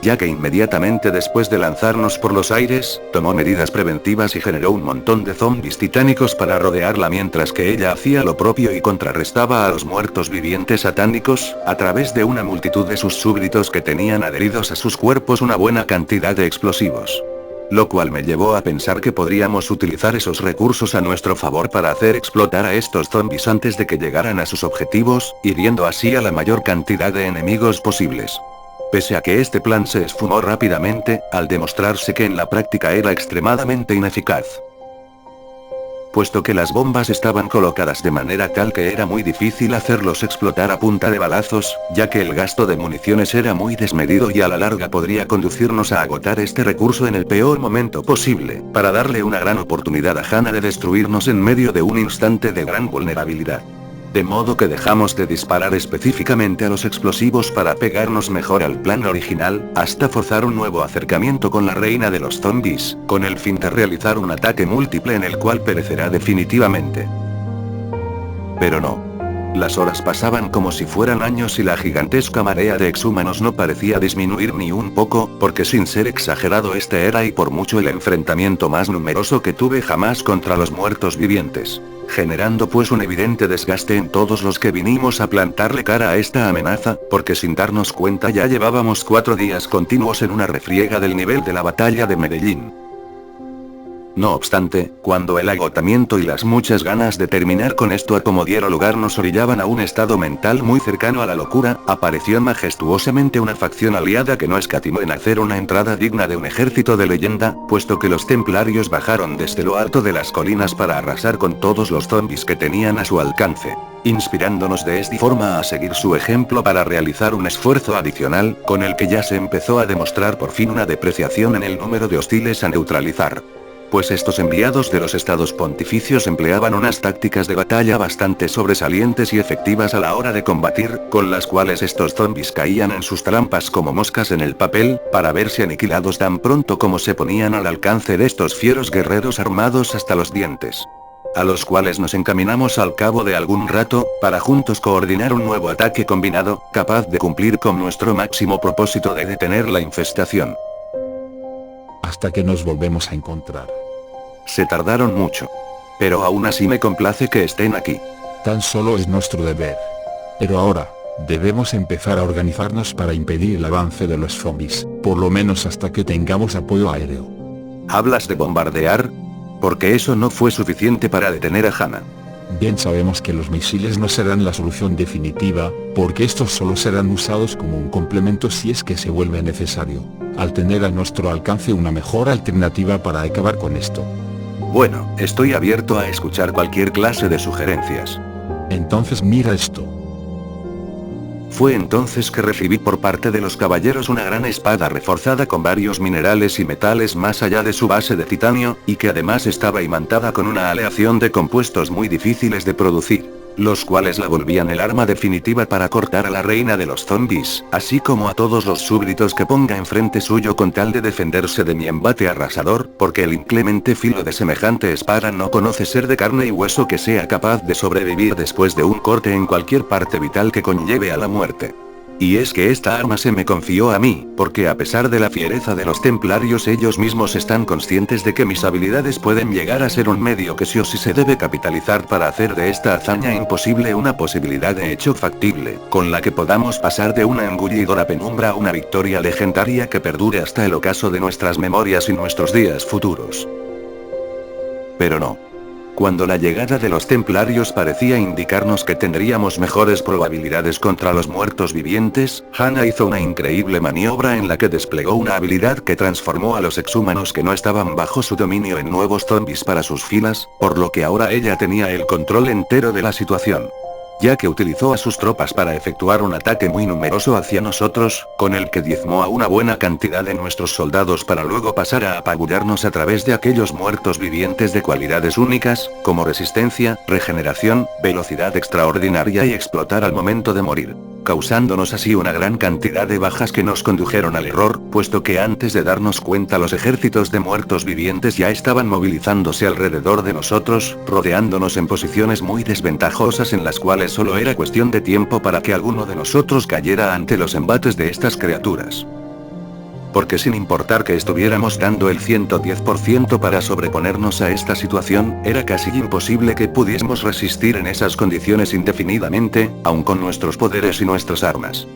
Ya que inmediatamente después de lanzarnos por los aires, tomó medidas preventivas y generó un montón de zombies titánicos para rodearla mientras que ella hacía lo propio y contrarrestaba a los muertos vivientes satánicos, a través de una multitud de sus súbditos que tenían adheridos a sus cuerpos una buena cantidad de explosivos. Lo cual me llevó a pensar que podríamos utilizar esos recursos a nuestro favor para hacer explotar a estos zombies antes de que llegaran a sus objetivos, hiriendo así a la mayor cantidad de enemigos posibles. Pese a que este plan se esfumó rápidamente, al demostrarse que en la práctica era extremadamente ineficaz. Puesto que las bombas estaban colocadas de manera tal que era muy difícil hacerlos explotar a punta de balazos, ya que el gasto de municiones era muy desmedido y a la larga podría conducirnos a agotar este recurso en el peor momento posible, para darle una gran oportunidad a Hannah de destruirnos en medio de un instante de gran vulnerabilidad. De modo que dejamos de disparar específicamente a los explosivos para pegarnos mejor al plan original, hasta forzar un nuevo acercamiento con la reina de los zombies, con el fin de realizar un ataque múltiple en el cual perecerá definitivamente. Pero no. Las horas pasaban como si fueran años y la gigantesca marea de exhumanos no parecía disminuir ni un poco, porque sin ser exagerado este era y por mucho el enfrentamiento más numeroso que tuve jamás contra los muertos vivientes, generando pues un evidente desgaste en todos los que vinimos a plantarle cara a esta amenaza, porque sin darnos cuenta ya llevábamos 4 días continuos en una refriega del nivel de la batalla de Medellín. No obstante, cuando el agotamiento y las muchas ganas de terminar con esto a como diera lugar nos orillaban a un estado mental muy cercano a la locura, apareció majestuosamente una facción aliada que no escatimó en hacer una entrada digna de un ejército de leyenda, puesto que los templarios bajaron desde lo alto de las colinas para arrasar con todos los zombies que tenían a su alcance, inspirándonos de esta forma a seguir su ejemplo para realizar un esfuerzo adicional, con el que ya se empezó a demostrar por fin una depreciación en el número de hostiles a neutralizar. Pues estos enviados de los estados pontificios empleaban unas tácticas de batalla bastante sobresalientes y efectivas a la hora de combatir, con las cuales estos zombies caían en sus trampas como moscas en el papel, para verse aniquilados tan pronto como se ponían al alcance de estos fieros guerreros armados hasta los dientes. A los cuales nos encaminamos al cabo de algún rato, para juntos coordinar un nuevo ataque combinado, capaz de cumplir con nuestro máximo propósito de detener la infestación. Hasta que nos volvemos a encontrar. Se tardaron mucho. Pero aún así me complace que estén aquí. Tan solo es nuestro deber. Pero ahora, debemos empezar a organizarnos para impedir el avance de los zombies, por lo menos hasta que tengamos apoyo aéreo. ¿Hablas de bombardear? Porque eso no fue suficiente para detener a Hannah. Bien sabemos que los misiles no serán la solución definitiva, porque estos solo serán usados como un complemento si es que se vuelve necesario, al tener a nuestro alcance una mejor alternativa para acabar con esto. Bueno, estoy abierto a escuchar cualquier clase de sugerencias. Entonces mira esto. Fue entonces que recibí por parte de los caballeros una gran espada reforzada con varios minerales y metales más allá de su base de titanio, y que además estaba imantada con una aleación de compuestos muy difíciles de producir, los cuales la volvían el arma definitiva para cortar a la reina de los zombies, así como a todos los súbditos que ponga enfrente suyo con tal de defenderse de mi embate arrasador, porque el inclemente filo de semejante espada no conoce ser de carne y hueso que sea capaz de sobrevivir después de un corte en cualquier parte vital que conlleve a la muerte. Y es que esta arma se me confió a mí, porque a pesar de la fiereza de los templarios ellos mismos están conscientes de que mis habilidades pueden llegar a ser un medio que sí o sí se debe capitalizar para hacer de esta hazaña imposible una posibilidad de hecho factible, con la que podamos pasar de una engullidora penumbra a una victoria legendaria que perdure hasta el ocaso de nuestras memorias y nuestros días futuros. Pero no. Cuando la llegada de los templarios parecía indicarnos que tendríamos mejores probabilidades contra los muertos vivientes, Hannah hizo una increíble maniobra en la que desplegó una habilidad que transformó a los exhumanos que no estaban bajo su dominio en nuevos zombies para sus filas, por lo que ahora ella tenía el control entero de la situación. Ya que utilizó a sus tropas para efectuar un ataque muy numeroso hacia nosotros, con el que diezmó a una buena cantidad de nuestros soldados para luego pasar a apabullarnos a través de aquellos muertos vivientes de cualidades únicas, como resistencia, regeneración, velocidad extraordinaria y explotar al momento de morir, causándonos así una gran cantidad de bajas que nos condujeron al error, puesto que antes de darnos cuenta los ejércitos de muertos vivientes ya estaban movilizándose alrededor de nosotros, rodeándonos en posiciones muy desventajosas en las cuales solo era cuestión de tiempo para que alguno de nosotros cayera ante los embates de estas criaturas. Porque sin importar que estuviéramos dando el 110% para sobreponernos a esta situación, era casi imposible que pudiésemos resistir en esas condiciones indefinidamente, aun con nuestros poderes y nuestras armas.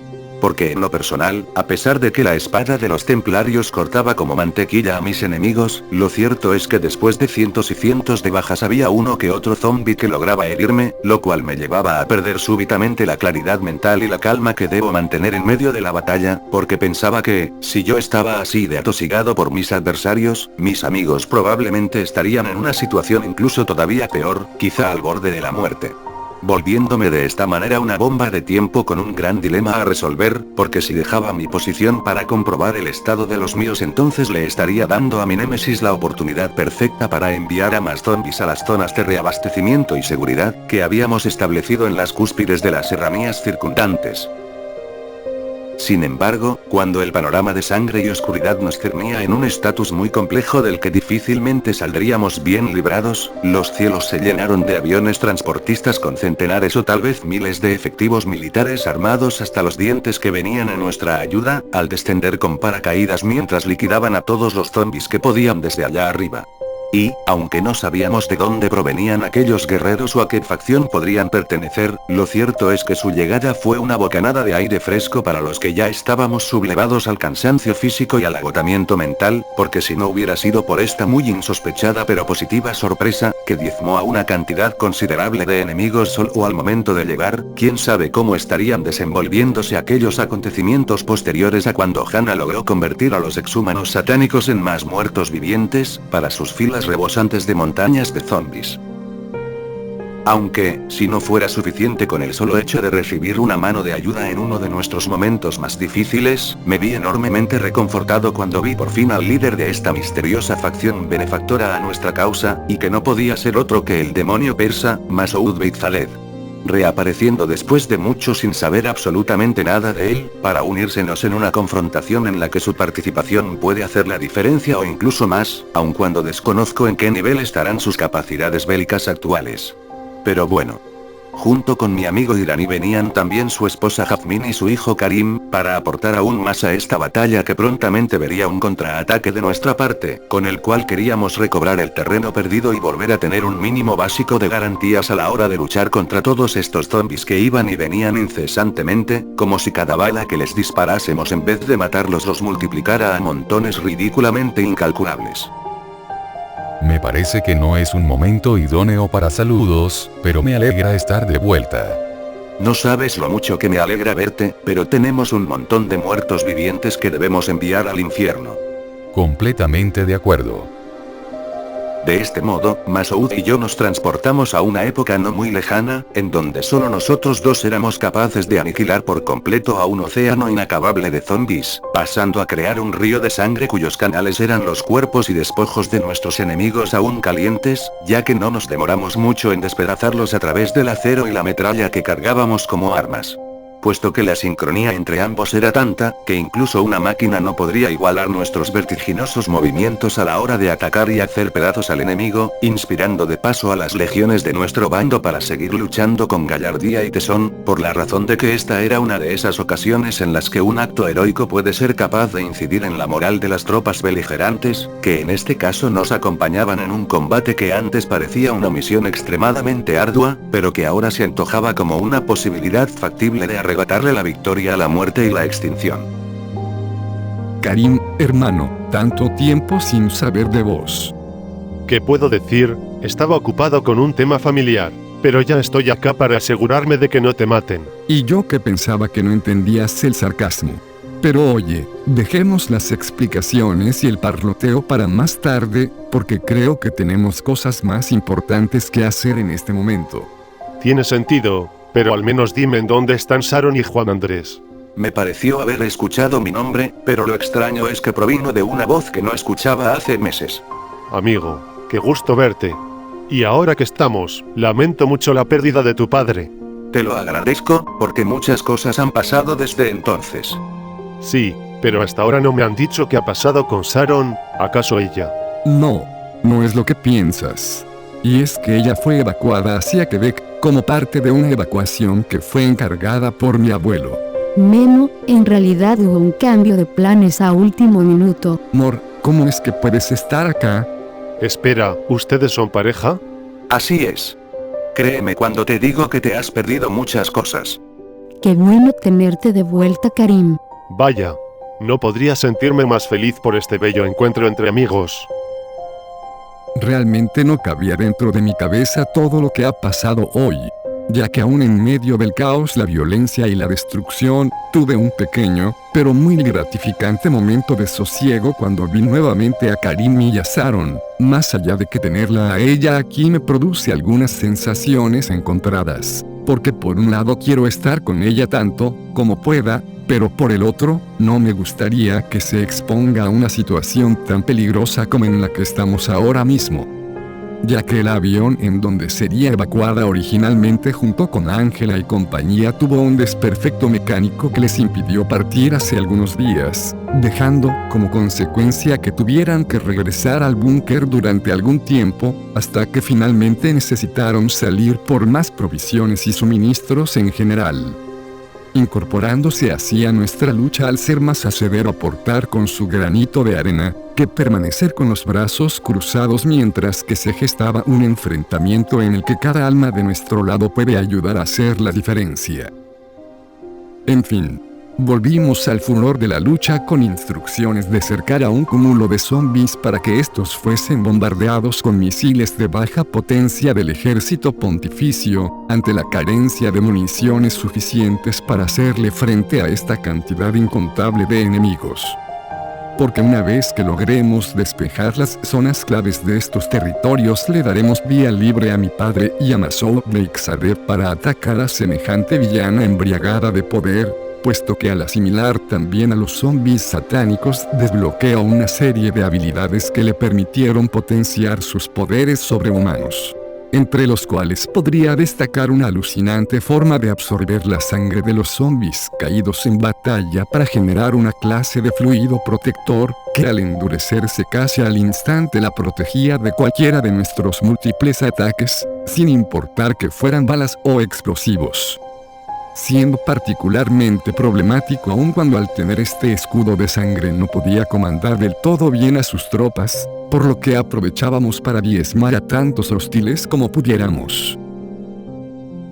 Porque en lo personal, a pesar de que la espada de los templarios cortaba como mantequilla a mis enemigos, lo cierto es que después de cientos y cientos de bajas había uno que otro zombie que lograba herirme, lo cual me llevaba a perder súbitamente la claridad mental y la calma que debo mantener en medio de la batalla, porque pensaba que, si yo estaba así de atosigado por mis adversarios, mis amigos probablemente estarían en una situación incluso todavía peor, quizá al borde de la muerte. Volviéndome de esta manera una bomba de tiempo con un gran dilema a resolver, porque si dejaba mi posición para comprobar el estado de los míos entonces le estaría dando a mi némesis la oportunidad perfecta para enviar a más zombies a las zonas de reabastecimiento y seguridad que habíamos establecido en las cúspides de las serranías circundantes. Sin embargo, cuando el panorama de sangre y oscuridad nos cernía en un estatus muy complejo del que difícilmente saldríamos bien librados, los cielos se llenaron de aviones transportistas con centenares o tal vez miles de efectivos militares armados hasta los dientes que venían en nuestra ayuda, al descender con paracaídas mientras liquidaban a todos los zombies que podían desde allá arriba. Y, aunque no sabíamos de dónde provenían aquellos guerreros o a qué facción podrían pertenecer, lo cierto es que su llegada fue una bocanada de aire fresco para los que ya estábamos sublevados al cansancio físico y al agotamiento mental, porque si no hubiera sido por esta muy insospechada pero positiva sorpresa, que diezmó a una cantidad considerable de enemigos solo al momento de llegar, quién sabe cómo estarían desenvolviéndose aquellos acontecimientos posteriores a cuando Hannah logró convertir a los exhumanos satánicos en más muertos vivientes, para sus filas rebosantes de montañas de zombies. Aunque, si no fuera suficiente con el solo hecho de recibir una mano de ayuda en uno de nuestros momentos más difíciles, me vi enormemente reconfortado cuando vi por fin al líder de esta misteriosa facción benefactora a nuestra causa, y que no podía ser otro que el demonio persa, Masoud Beizaled. Reapareciendo después de mucho sin saber absolutamente nada de él, para unírsenos en una confrontación en la que su participación puede hacer la diferencia o incluso más, aun cuando desconozco en qué nivel estarán sus capacidades bélicas actuales. Pero bueno. Junto con mi amigo iraní venían también su esposa Jazmín y su hijo Karim, para aportar aún más a esta batalla que prontamente vería un contraataque de nuestra parte, con el cual queríamos recobrar el terreno perdido y volver a tener un mínimo básico de garantías a la hora de luchar contra todos estos zombies que iban y venían incesantemente, como si cada bala que les disparásemos en vez de matarlos los multiplicara a montones ridículamente incalculables. Me parece que no es un momento idóneo para saludos, pero me alegra estar de vuelta. No sabes lo mucho que me alegra verte, pero tenemos un montón de muertos vivientes que debemos enviar al infierno. Completamente de acuerdo. De este modo, Masoud y yo nos transportamos a una época no muy lejana, en donde solo nosotros dos éramos capaces de aniquilar por completo a un océano inacabable de zombies, pasando a crear un río de sangre cuyos canales eran los cuerpos y despojos de nuestros enemigos aún calientes, ya que no nos demoramos mucho en despedazarlos a través del acero y la metralla que cargábamos como armas. puesto que la sincronía entre ambos era tanta, que incluso una máquina no podría igualar nuestros vertiginosos movimientos a la hora de atacar y hacer pedazos al enemigo, inspirando de paso a las legiones de nuestro bando para seguir luchando con gallardía y tesón, por la razón de que esta era una de esas ocasiones en las que un acto heroico puede ser capaz de incidir en la moral de las tropas beligerantes, que en este caso nos acompañaban en un combate que antes parecía una misión extremadamente ardua, pero que ahora se antojaba como una posibilidad factible de arrebatarle la victoria a la muerte y la extinción. Karim, hermano, tanto tiempo sin saber de vos. ¿Qué puedo decir? Estaba ocupado con un tema familiar, pero ya estoy acá para asegurarme de que no te maten. Y yo que pensaba que no entendías el sarcasmo. Pero oye, dejemos las explicaciones y el parloteo para más tarde, porque creo que tenemos cosas más importantes que hacer en este momento. Tiene sentido, pero al menos dime en dónde están Sharon y Juan Andrés. Me pareció haber escuchado mi nombre, pero lo extraño es que provino de una voz que no escuchaba hace meses. Amigo, qué gusto verte. Y ahora que estamos, lamento mucho la pérdida de tu padre. Te lo agradezco, porque muchas cosas han pasado desde entonces. Sí, pero hasta ahora no me han dicho qué ha pasado con Sharon, ¿acaso ella? No, no es lo que piensas. Y es que ella fue evacuada hacia Quebec, como parte de una evacuación que fue encargada por mi abuelo. Memo, en realidad hubo un cambio de planes a último minuto. Mor, ¿cómo es que puedes estar acá? Espera, ¿ustedes son pareja? Así es. Créeme cuando te digo que te has perdido muchas cosas. Qué bueno tenerte de vuelta, Karim. Vaya, no podría sentirme más feliz por este bello encuentro entre amigos. Realmente no cabía dentro de mi cabeza todo lo que ha pasado hoy, ya que aún en medio del caos, la violencia y la destrucción, tuve un pequeño, pero muy gratificante momento de sosiego cuando vi nuevamente a Karim y a Sharon. Más allá de que tenerla a ella aquí me produce algunas sensaciones encontradas, porque por un lado quiero estar con ella tanto como pueda, pero por el otro, no me gustaría que se exponga a una situación tan peligrosa como en la que estamos ahora mismo. Ya que el avión en donde sería evacuada originalmente junto con Ángela y compañía tuvo un desperfecto mecánico que les impidió partir hace algunos días, dejando como consecuencia que tuvieran que regresar al búnker durante algún tiempo, hasta que finalmente necesitaron salir por más provisiones y suministros en general. Incorporándose así a nuestra lucha al ser más hacedero aportar con su granito de arena, que permanecer con los brazos cruzados mientras que se gestaba un enfrentamiento en el que cada alma de nuestro lado puede ayudar a hacer la diferencia. En fin, volvimos al furor de la lucha con instrucciones de cercar a un cúmulo de zombies para que estos fuesen bombardeados con misiles de baja potencia del ejército pontificio, ante la carencia de municiones suficientes para hacerle frente a esta cantidad incontable de enemigos. Porque una vez que logremos despejar las zonas claves de estos territorios, le daremos vía libre a mi padre y a Masou Bleixadev para atacar a semejante villana embriagada de poder, puesto que al asimilar también a los zombies satánicos desbloquea una serie de habilidades que le permitieron potenciar sus poderes sobrehumanos, entre los cuales podría destacar una alucinante forma de absorber la sangre de los zombies caídos en batalla para generar una clase de fluido protector, que al endurecerse casi al instante la protegía de cualquiera de nuestros múltiples ataques, sin importar que fueran balas o explosivos. Siendo particularmente problemático aun cuando al tener este escudo de sangre no podía comandar del todo bien a sus tropas, por lo que aprovechábamos para diezmar a tantos hostiles como pudiéramos.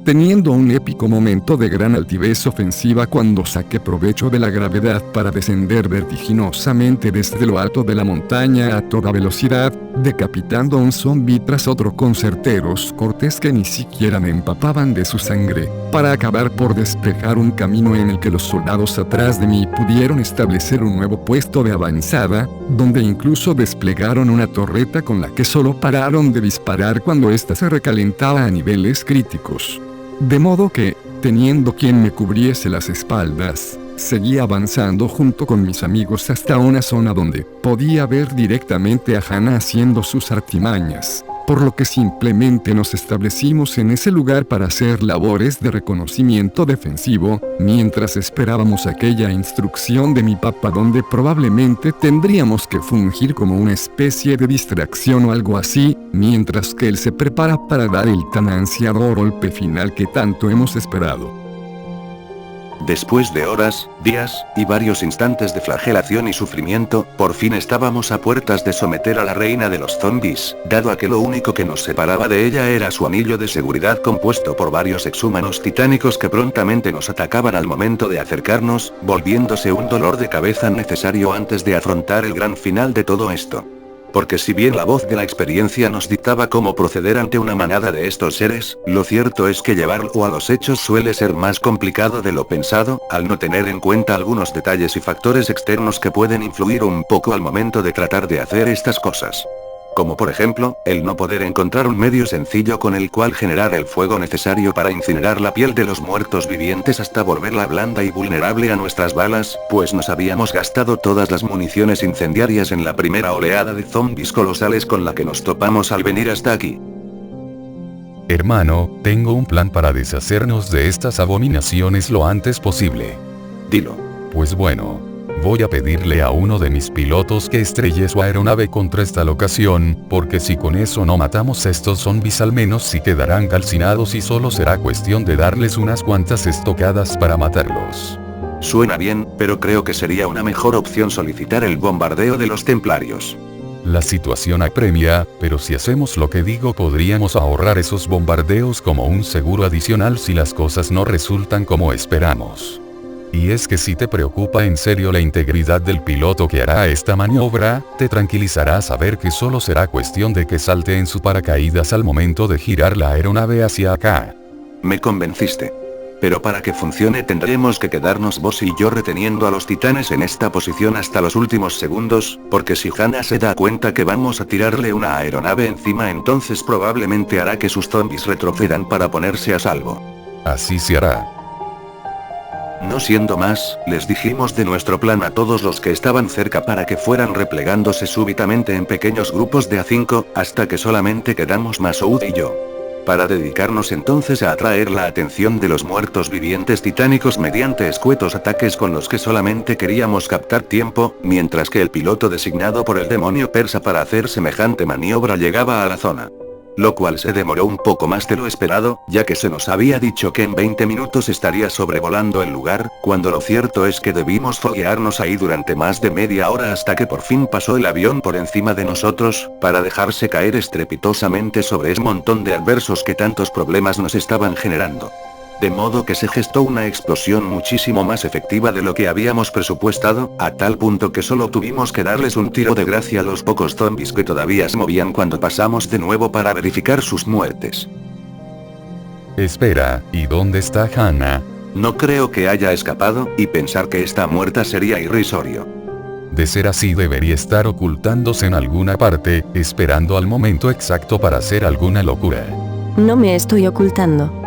Teniendo un épico momento de gran altivez ofensiva cuando saqué provecho de la gravedad para descender vertiginosamente desde lo alto de la montaña a toda velocidad, decapitando a un zombie tras otro con certeros cortes que ni siquiera me empapaban de su sangre, para acabar por despejar un camino en el que los soldados atrás de mí pudieron establecer un nuevo puesto de avanzada, donde incluso desplegaron una torreta con la que solo pararon de disparar cuando ésta se recalentaba a niveles críticos. De modo que, teniendo quien me cubriese las espaldas, seguí avanzando junto con mis amigos hasta una zona donde podía ver directamente a Hannah haciendo sus artimañas, por lo que simplemente nos establecimos en ese lugar para hacer labores de reconocimiento defensivo, mientras esperábamos aquella instrucción de mi papá donde probablemente tendríamos que fungir como una especie de distracción o algo así, mientras que él se prepara para dar el tan ansiado golpe final que tanto hemos esperado. Después de horas, días, y varios instantes de flagelación y sufrimiento, por fin estábamos a puertas de someter a la reina de los zombies, dado a que lo único que nos separaba de ella era su anillo de seguridad compuesto por varios exhumanos titánicos que prontamente nos atacaban al momento de acercarnos, volviéndose un dolor de cabeza necesario antes de afrontar el gran final de todo esto. Porque si bien la voz de la experiencia nos dictaba cómo proceder ante una manada de estos seres, lo cierto es que llevarlo a los hechos suele ser más complicado de lo pensado, al no tener en cuenta algunos detalles y factores externos que pueden influir un poco al momento de tratar de hacer estas cosas. Como por ejemplo, el no poder encontrar un medio sencillo con el cual generar el fuego necesario para incinerar la piel de los muertos vivientes hasta volverla blanda y vulnerable a nuestras balas, pues nos habíamos gastado todas las municiones incendiarias en la primera oleada de zombies colosales con la que nos topamos al venir hasta aquí. Hermano, tengo un plan para deshacernos de estas abominaciones lo antes posible. Dilo. Pues bueno. Voy a pedirle a uno de mis pilotos que estrelle su aeronave contra esta locación, porque si con eso no matamos a estos zombies al menos sí quedarán calcinados y solo será cuestión de darles unas cuantas estocadas para matarlos. Suena bien, pero creo que sería una mejor opción solicitar el bombardeo de los templarios. La situación apremia, pero si hacemos lo que digo podríamos ahorrar esos bombardeos como un seguro adicional si las cosas no resultan como esperamos. Y es que si te preocupa en serio la integridad del piloto que hará esta maniobra, te tranquilizará saber que solo será cuestión de que salte en su paracaídas al momento de girar la aeronave hacia acá. Me convenciste. Pero para que funcione tendremos que quedarnos vos y yo reteniendo a los titanes en esta posición hasta los últimos segundos, porque si Hannah se da cuenta que vamos a tirarle una aeronave encima entonces probablemente hará que sus zombies retrocedan para ponerse a salvo. Así se hará. No siendo más, les dijimos de nuestro plan a todos los que estaban cerca para que fueran replegándose súbitamente en pequeños grupos de A5, hasta que solamente quedamos Masoud y yo. Para dedicarnos entonces a atraer la atención de los muertos vivientes titánicos mediante escuetos ataques con los que solamente queríamos captar tiempo, mientras que el piloto designado por el demonio persa para hacer semejante maniobra llegaba a la zona. Lo cual se demoró un poco más de lo esperado, ya que se nos había dicho que en 20 minutos estaría sobrevolando el lugar, cuando lo cierto es que debimos foguearnos ahí durante más de media hora hasta que por fin pasó el avión por encima de nosotros, para dejarse caer estrepitosamente sobre ese montón de adversos que tantos problemas nos estaban generando. De modo que se gestó una explosión muchísimo más efectiva de lo que habíamos presupuestado, a tal punto que solo tuvimos que darles un tiro de gracia a los pocos zombies que todavía se movían cuando pasamos de nuevo para verificar sus muertes. Espera, ¿y dónde está Hannah? No creo que haya escapado, y pensar que está muerta sería irrisorio. De ser así debería estar ocultándose en alguna parte, esperando al momento exacto para hacer alguna locura. No me estoy ocultando.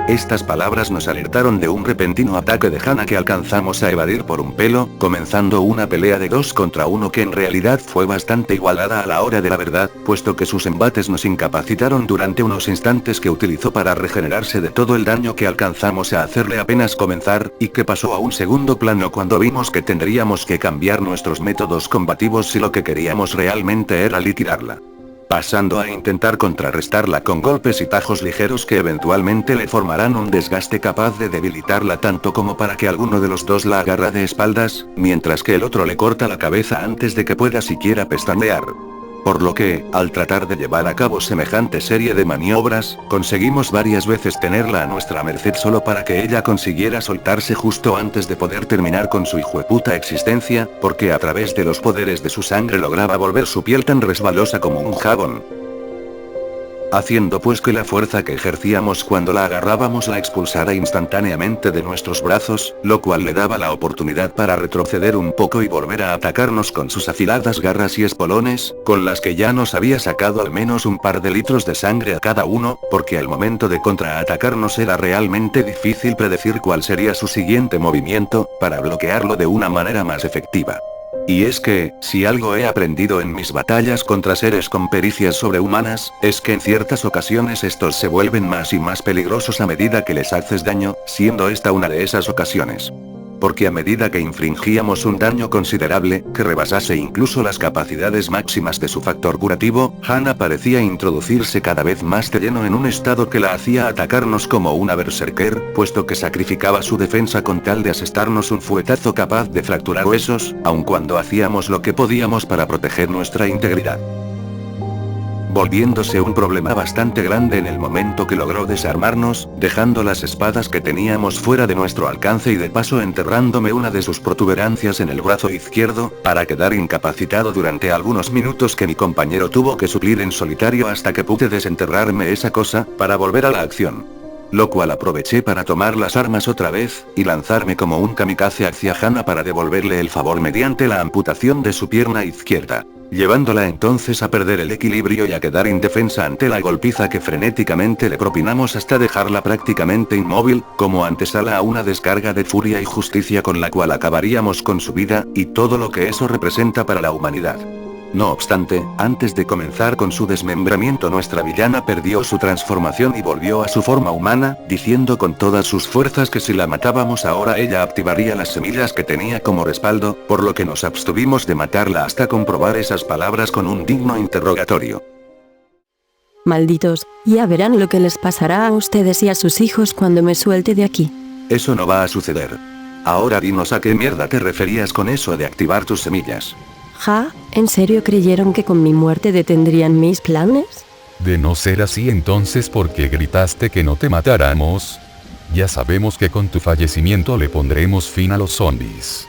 Estas palabras nos alertaron de un repentino ataque de Hannah que alcanzamos a evadir por un pelo, comenzando una pelea de 2 contra 1 que en realidad fue bastante igualada a la hora de la verdad, puesto que sus embates nos incapacitaron durante unos instantes que utilizó para regenerarse de todo el daño que alcanzamos a hacerle apenas comenzar, y que pasó a un segundo plano cuando vimos que tendríamos que cambiar nuestros métodos combativos si lo que queríamos realmente era liquidarla. Pasando a intentar contrarrestarla con golpes y tajos ligeros que eventualmente le formarán un desgaste capaz de debilitarla tanto como para que alguno de los dos la agarra de espaldas, mientras que el otro le corta la cabeza antes de que pueda siquiera pestañear. Por lo que, al tratar de llevar a cabo semejante serie de maniobras, conseguimos varias veces tenerla a nuestra merced solo para que ella consiguiera soltarse justo antes de poder terminar con su hijueputa existencia, porque a través de los poderes de su sangre lograba volver su piel tan resbalosa como un jabón. Haciendo pues que la fuerza que ejercíamos cuando la agarrábamos la expulsara instantáneamente de nuestros brazos, lo cual le daba la oportunidad para retroceder un poco y volver a atacarnos con sus afiladas garras y espolones, con las que ya nos había sacado al menos un par de litros de sangre a cada uno, porque al momento de contraatacarnos era realmente difícil predecir cuál sería su siguiente movimiento, para bloquearlo de una manera más efectiva. Y es que, si algo he aprendido en mis batallas contra seres con pericias sobrehumanas, es que en ciertas ocasiones estos se vuelven más y más peligrosos a medida que les haces daño, siendo esta una de esas ocasiones. Porque a medida que infringíamos un daño considerable, que rebasase incluso las capacidades máximas de su factor curativo, Hana parecía introducirse cada vez más de lleno en un estado que la hacía atacarnos como una berserker, puesto que sacrificaba su defensa con tal de asestarnos un fuetazo capaz de fracturar huesos, aun cuando hacíamos lo que podíamos para proteger nuestra integridad. Volviéndose un problema bastante grande en el momento que logró desarmarnos, dejando las espadas que teníamos fuera de nuestro alcance y de paso enterrándome una de sus protuberancias en el brazo izquierdo, para quedar incapacitado durante algunos minutos que mi compañero tuvo que suplir en solitario hasta que pude desenterrarme esa cosa, para volver a la acción. Lo cual aproveché para tomar las armas otra vez, y lanzarme como un kamikaze hacia Hana para devolverle el favor mediante la amputación de su pierna izquierda, llevándola entonces a perder el equilibrio y a quedar indefensa ante la golpiza que frenéticamente le propinamos hasta dejarla prácticamente inmóvil, como antesala a una descarga de furia y justicia con la cual acabaríamos con su vida, y todo lo que eso representa para la humanidad. No obstante, antes de comenzar con su desmembramiento, nuestra villana perdió su transformación y volvió a su forma humana, diciendo con todas sus fuerzas que si la matábamos ahora ella activaría las semillas que tenía como respaldo, por lo que nos abstuvimos de matarla hasta comprobar esas palabras con un digno interrogatorio. Malditos, ya verán lo que les pasará a ustedes y a sus hijos cuando me suelte de aquí. Eso no va a suceder. Ahora dinos a qué mierda te referías con eso de activar tus semillas. Ja, ¿en serio creyeron que con mi muerte detendrían mis planes? De no ser así, entonces ¿por qué gritaste que no te matáramos? Ya sabemos que con tu fallecimiento le pondremos fin a los zombies.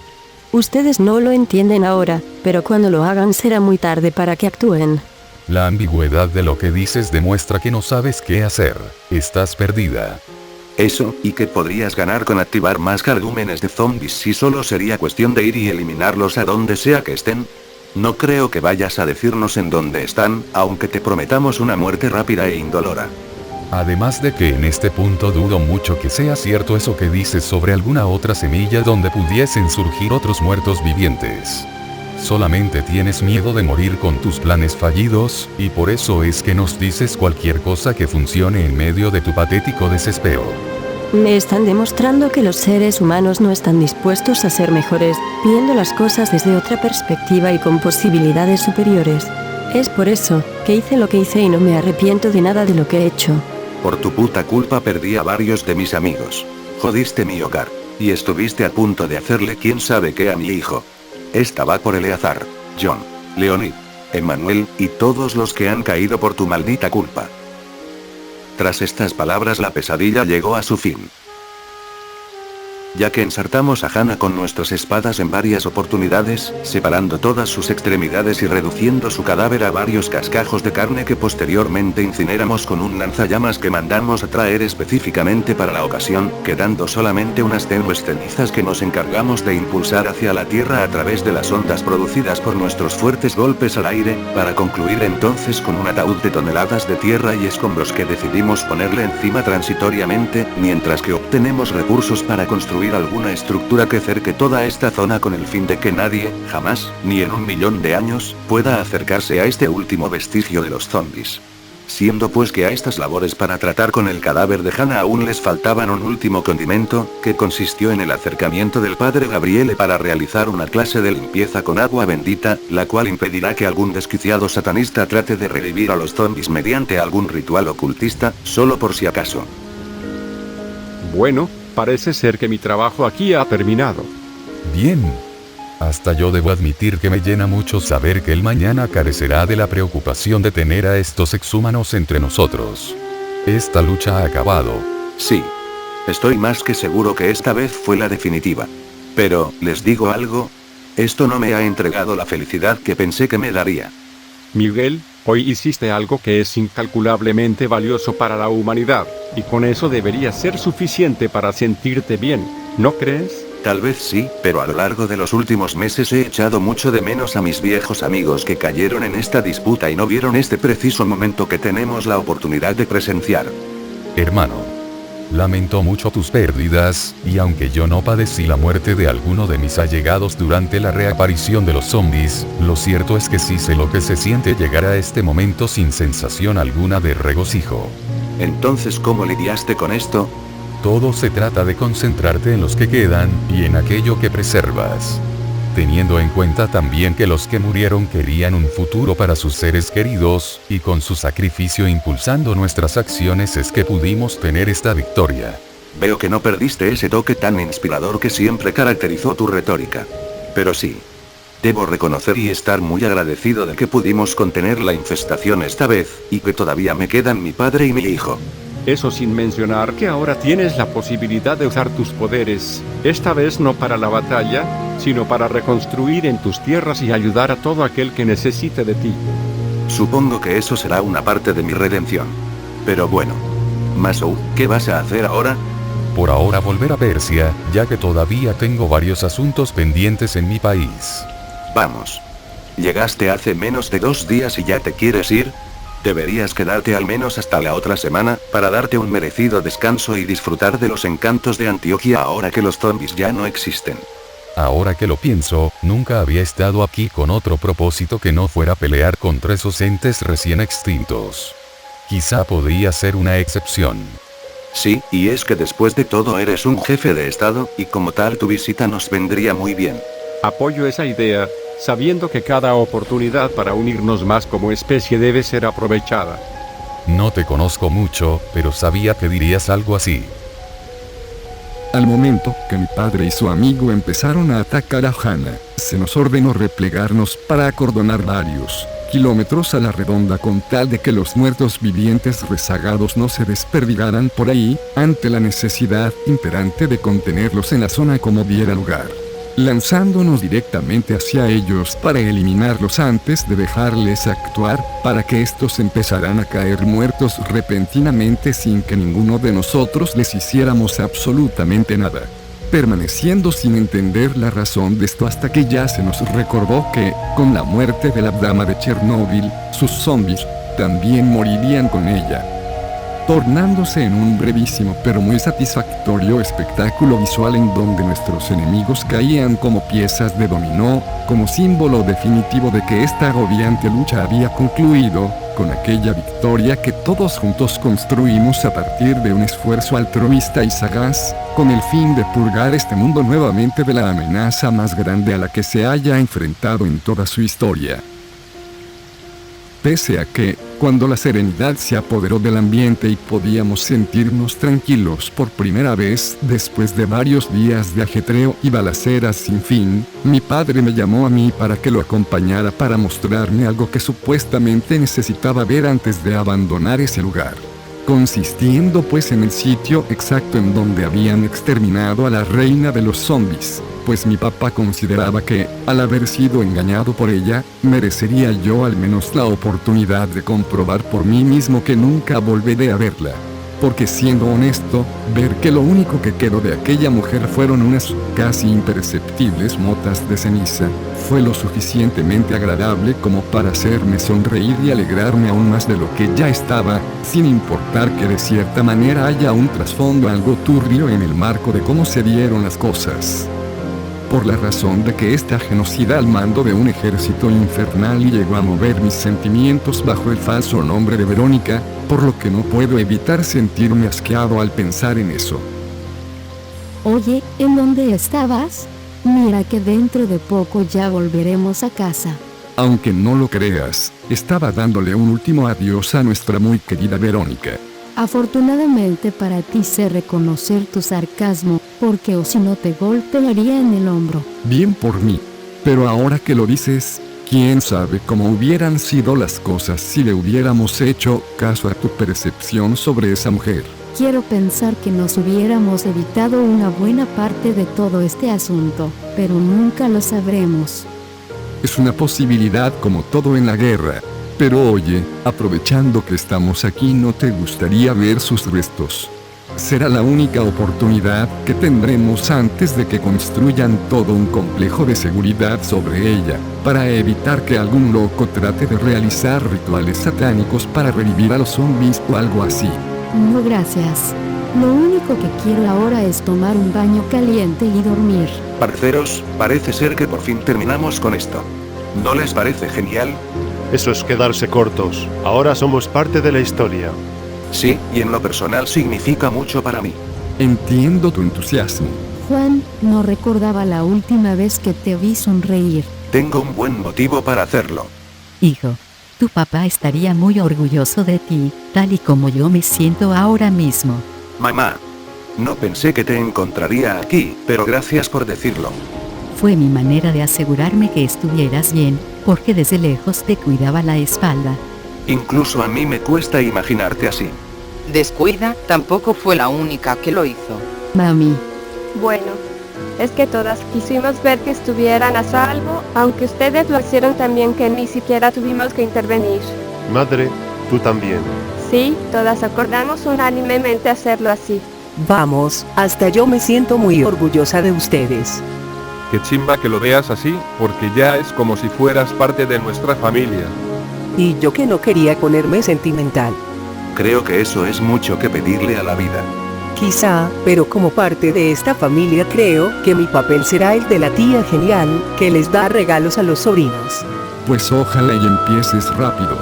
Ustedes no lo entienden ahora, pero cuando lo hagan será muy tarde para que actúen. La ambigüedad de lo que dices demuestra que no sabes qué hacer. Estás perdida. Eso, y que podrías ganar con activar más cardúmenes de zombies si solo sería cuestión de ir y eliminarlos a donde sea que estén. No creo que vayas a decirnos en dónde están, aunque te prometamos una muerte rápida e indolora. Además de que en este punto dudo mucho que sea cierto eso que dices sobre alguna otra semilla donde pudiesen surgir otros muertos vivientes. Solamente tienes miedo de morir con tus planes fallidos, y por eso es que nos dices cualquier cosa que funcione en medio de tu patético desespero. Me están demostrando que los seres humanos no están dispuestos a ser mejores, viendo las cosas desde otra perspectiva y con posibilidades superiores. Es por eso que hice lo que hice y no me arrepiento de nada de lo que he hecho. Por tu puta culpa perdí a varios de mis amigos. Jodiste mi hogar. Y estuviste a punto de hacerle quién sabe qué a mi hijo. Esta va por Eleazar, John, Leonid, Emmanuel, y todos los que han caído por tu maldita culpa. Tras estas palabras la pesadilla llegó a su fin. Ya que ensartamos a Hana con nuestras espadas en varias oportunidades, separando todas sus extremidades y reduciendo su cadáver a varios cascajos de carne que posteriormente incineramos con un lanzallamas que mandamos a traer específicamente para la ocasión, quedando solamente unas tenues cenizas que nos encargamos de impulsar hacia la tierra a través de las ondas producidas por nuestros fuertes golpes al aire, para concluir entonces con un ataúd de toneladas de tierra y escombros que decidimos ponerle encima transitoriamente, mientras que obtenemos recursos para construir alguna estructura que cerque toda esta zona con el fin de que nadie, jamás, ni en 1.000.000 de años, pueda acercarse a este último vestigio de los zombies. Siendo pues que a estas labores para tratar con el cadáver de Hana aún les faltaban un último condimento, que consistió en el acercamiento del padre Gabriele para realizar una clase de limpieza con agua bendita, la cual impedirá que algún desquiciado satanista trate de revivir a los zombies mediante algún ritual ocultista, solo por si acaso. Bueno, parece ser que mi trabajo aquí ha terminado. Bien. Hasta yo debo admitir que me llena mucho saber que el mañana carecerá de la preocupación de tener a estos exhumanos entre nosotros. Esta lucha ha acabado. Sí. Estoy más que seguro que esta vez fue la definitiva. Pero, ¿les digo algo? Esto no me ha entregado la felicidad que pensé que me daría. Miguel, hoy hiciste algo que es incalculablemente valioso para la humanidad, y con eso debería ser suficiente para sentirte bien, ¿no crees? Tal vez sí, pero a lo largo de los últimos meses he echado mucho de menos a mis viejos amigos que cayeron en esta disputa y no vieron este preciso momento que tenemos la oportunidad de presenciar. Hermano, Lamento mucho tus pérdidas, y aunque yo no padecí la muerte de alguno de mis allegados durante la reaparición de los zombies, lo cierto es que sí sé lo que se siente llegar a este momento sin sensación alguna de regocijo. Entonces, ¿cómo lidiaste con esto? Todo se trata de concentrarte en los que quedan, y en aquello que preservas. Teniendo en cuenta también que los que murieron querían un futuro para sus seres queridos, y con su sacrificio impulsando nuestras acciones es que pudimos tener esta victoria. Veo que no perdiste ese toque tan inspirador que siempre caracterizó tu retórica. Pero sí. Debo reconocer y estar muy agradecido de que pudimos contener la infestación esta vez, y que todavía me quedan mi padre y mi hijo. Eso sin mencionar que ahora tienes la posibilidad de usar tus poderes, esta vez no para la batalla, sino para reconstruir en tus tierras y ayudar a todo aquel que necesite de ti. Supongo que eso será una parte de mi redención. Pero bueno. Masou, ¿qué vas a hacer ahora? Por ahora volver a Persia, ya que todavía tengo varios asuntos pendientes en mi país. Vamos. Llegaste hace menos de 2 días y ya te quieres ir. Deberías quedarte al menos hasta la otra semana, para darte un merecido descanso y disfrutar de los encantos de Antioquia ahora que los zombies ya no existen. Ahora que lo pienso, nunca había estado aquí con otro propósito que no fuera pelear contra esos entes recién extintos. Quizá podría ser una excepción. Sí, y es que después de todo eres un jefe de estado, y como tal tu visita nos vendría muy bien. Apoyo esa idea, sabiendo que cada oportunidad para unirnos más como especie debe ser aprovechada. No te conozco mucho, pero sabía que dirías algo así. Al momento que mi padre y su amigo empezaron a atacar a Hannah, se nos ordenó replegarnos para acordonar varios kilómetros a la redonda con tal de que los muertos vivientes rezagados no se desperdigaran por ahí, ante la necesidad imperante de contenerlos en la zona como diera lugar. Lanzándonos directamente hacia ellos para eliminarlos antes de dejarles actuar, para que estos empezaran a caer muertos repentinamente sin que ninguno de nosotros les hiciéramos absolutamente nada. Permaneciendo sin entender la razón de esto hasta que ya se nos recordó que, con la muerte de la dama de Chernóbil, sus zombies también morirían con ella. Tornándose en un brevísimo pero muy satisfactorio espectáculo visual en donde nuestros enemigos caían como piezas de dominó, como símbolo definitivo de que esta agobiante lucha había concluido, con aquella victoria que todos juntos construimos a partir de un esfuerzo altruista y sagaz, con el fin de purgar este mundo nuevamente de la amenaza más grande a la que se haya enfrentado en toda su historia. Pese a que, cuando la serenidad se apoderó del ambiente y podíamos sentirnos tranquilos por primera vez después de varios días de ajetreo y balaceras sin fin, mi padre me llamó a mí para que lo acompañara para mostrarme algo que supuestamente necesitaba ver antes de abandonar ese lugar. Consistiendo pues en el sitio exacto en donde habían exterminado a la reina de los zombies, pues mi papá consideraba que, al haber sido engañado por ella, merecería yo al menos la oportunidad de comprobar por mí mismo que nunca volveré a verla. Porque siendo honesto, ver que lo único que quedó de aquella mujer fueron unas casi imperceptibles motas de ceniza, fue lo suficientemente agradable como para hacerme sonreír y alegrarme aún más de lo que ya estaba, sin importar que de cierta manera haya un trasfondo algo turbio en el marco de cómo se dieron las cosas. Por la razón de que esta genocida al mando de un ejército infernal llegó a mover mis sentimientos bajo el falso nombre de Verónica, por lo que no puedo evitar sentirme asqueado al pensar en eso. Oye, ¿en dónde estabas? Mira que dentro de poco ya volveremos a casa. Aunque no lo creas, estaba dándole un último adiós a nuestra muy querida Verónica. Afortunadamente para ti sé reconocer tu sarcasmo, porque o si no te golpearía en el hombro. Bien por mí. Pero ahora que lo dices, quién sabe cómo hubieran sido las cosas si le hubiéramos hecho caso a tu percepción sobre esa mujer. Quiero pensar que nos hubiéramos evitado una buena parte de todo este asunto, pero nunca lo sabremos. Es una posibilidad como todo en la guerra. Pero oye, aprovechando que estamos aquí, ¿no te gustaría ver sus restos? Será la única oportunidad que tendremos antes de que construyan todo un complejo de seguridad sobre ella, para evitar que algún loco trate de realizar rituales satánicos para revivir a los zombies o algo así. No gracias. Lo único que quiero ahora es tomar un baño caliente y dormir. Parceros, parece ser que por fin terminamos con esto. ¿No les parece genial? Eso es quedarse cortos. Ahora somos parte de la historia. Sí, y en lo personal significa mucho para mí. Entiendo tu entusiasmo. Juan, no recordaba la última vez que te vi sonreír. Tengo un buen motivo para hacerlo. Hijo, tu papá estaría muy orgulloso de ti, tal y como yo me siento ahora mismo. Mamá. No pensé que te encontraría aquí, pero gracias por decirlo. Fue mi manera de asegurarme que estuvieras bien, porque desde lejos te cuidaba la espalda. Incluso a mí me cuesta imaginarte así. Descuida, tampoco fue la única que lo hizo. Mami. Bueno, es que todas quisimos ver que estuvieran a salvo, aunque ustedes lo hicieron también que ni siquiera tuvimos que intervenir. Madre, tú también. Sí, todas acordamos unánimemente hacerlo así. Vamos, hasta yo me siento muy orgullosa de ustedes. Qué chimba que lo veas así, porque ya es como si fueras parte de nuestra familia. Y yo que no quería ponerme sentimental. Creo que eso es mucho que pedirle a la vida. Quizá, pero como parte de esta familia creo que mi papel será el de la tía genial, que les da regalos a los sobrinos. Pues ojalá y empieces rápido.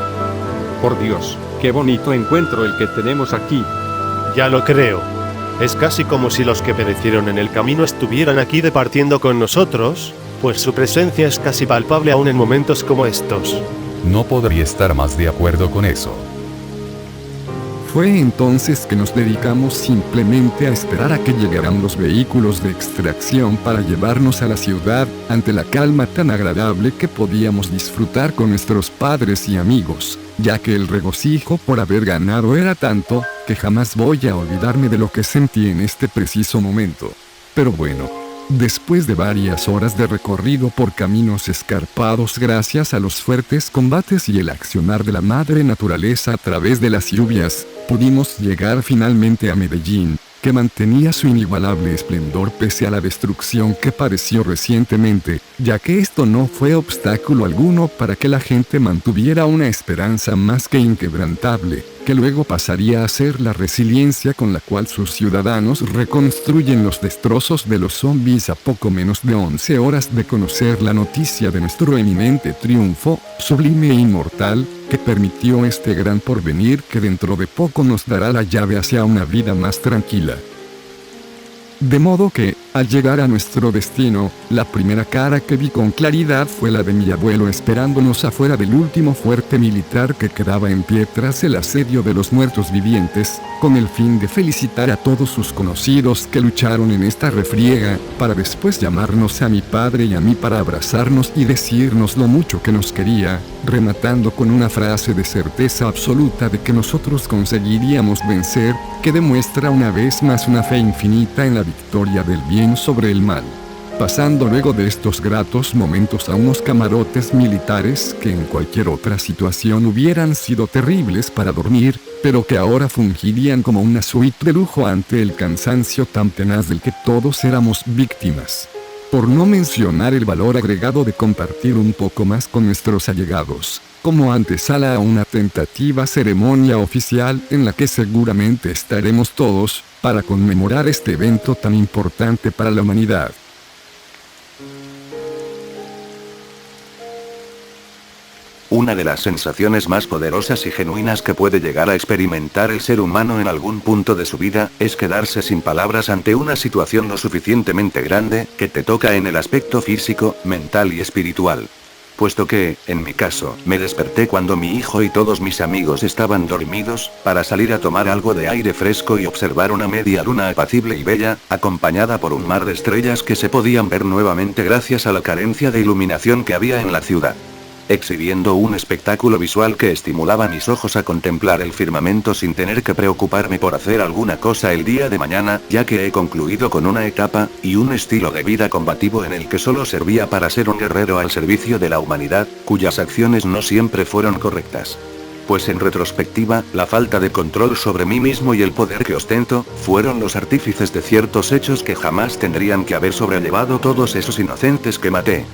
Por Dios, qué bonito encuentro el que tenemos aquí. Ya lo creo. Es casi como si los que perecieron en el camino estuvieran aquí departiendo con nosotros, pues su presencia es casi palpable aún en momentos como estos. No podría estar más de acuerdo con eso. Fue entonces que nos dedicamos simplemente a esperar a que llegaran los vehículos de extracción para llevarnos a la ciudad, ante la calma tan agradable que podíamos disfrutar con nuestros padres y amigos, ya que el regocijo por haber ganado era tanto, que jamás voy a olvidarme de lo que sentí en este preciso momento. Pero bueno, después de varias horas de recorrido por caminos escarpados gracias a los fuertes combates y el accionar de la madre naturaleza a través de las lluvias, pudimos llegar finalmente a Medellín, que mantenía su inigualable esplendor pese a la destrucción que padeció recientemente, ya que esto no fue obstáculo alguno para que la gente mantuviera una esperanza más que inquebrantable, que luego pasaría a ser la resiliencia con la cual sus ciudadanos reconstruyen los destrozos de los zombies a poco menos de 11 horas de conocer la noticia de nuestro eminente triunfo, sublime e inmortal, que permitió este gran porvenir que dentro de poco nos dará la llave hacia una vida más tranquila. De modo que, al llegar a nuestro destino, la primera cara que vi con claridad fue la de mi abuelo esperándonos afuera del último fuerte militar que quedaba en pie tras el asedio de los muertos vivientes, con el fin de felicitar a todos sus conocidos que lucharon en esta refriega, para después llamarnos a mi padre y a mí para abrazarnos y decirnos lo mucho que nos quería, rematando con una frase de certeza absoluta de que nosotros conseguiríamos vencer, que demuestra una vez más una fe infinita en la victoria del bien sobre el mal. Pasando luego de estos gratos momentos a unos camarotes militares que en cualquier otra situación hubieran sido terribles para dormir, pero que ahora fungirían como una suite de lujo ante el cansancio tan tenaz del que todos éramos víctimas. Por no mencionar el valor agregado de compartir un poco más con nuestros allegados, como antesala a una tentativa ceremonia oficial en la que seguramente estaremos todos, para conmemorar este evento tan importante para la humanidad. Una de las sensaciones más poderosas y genuinas que puede llegar a experimentar el ser humano en algún punto de su vida, es quedarse sin palabras ante una situación lo suficientemente grande, que te toca en el aspecto físico, mental y espiritual. Puesto que, en mi caso, me desperté cuando mi hijo y todos mis amigos estaban dormidos, para salir a tomar algo de aire fresco y observar una media luna apacible y bella, acompañada por un mar de estrellas que se podían ver nuevamente gracias a la carencia de iluminación que había en la ciudad. Exhibiendo un espectáculo visual que estimulaba mis ojos a contemplar el firmamento sin tener que preocuparme por hacer alguna cosa el día de mañana, ya que he concluido con una etapa, y un estilo de vida combativo en el que solo servía para ser un guerrero al servicio de la humanidad, cuyas acciones no siempre fueron correctas. Pues en retrospectiva, la falta de control sobre mí mismo y el poder que ostento, fueron los artífices de ciertos hechos que jamás tendrían que haber sobrellevado todos esos inocentes que maté.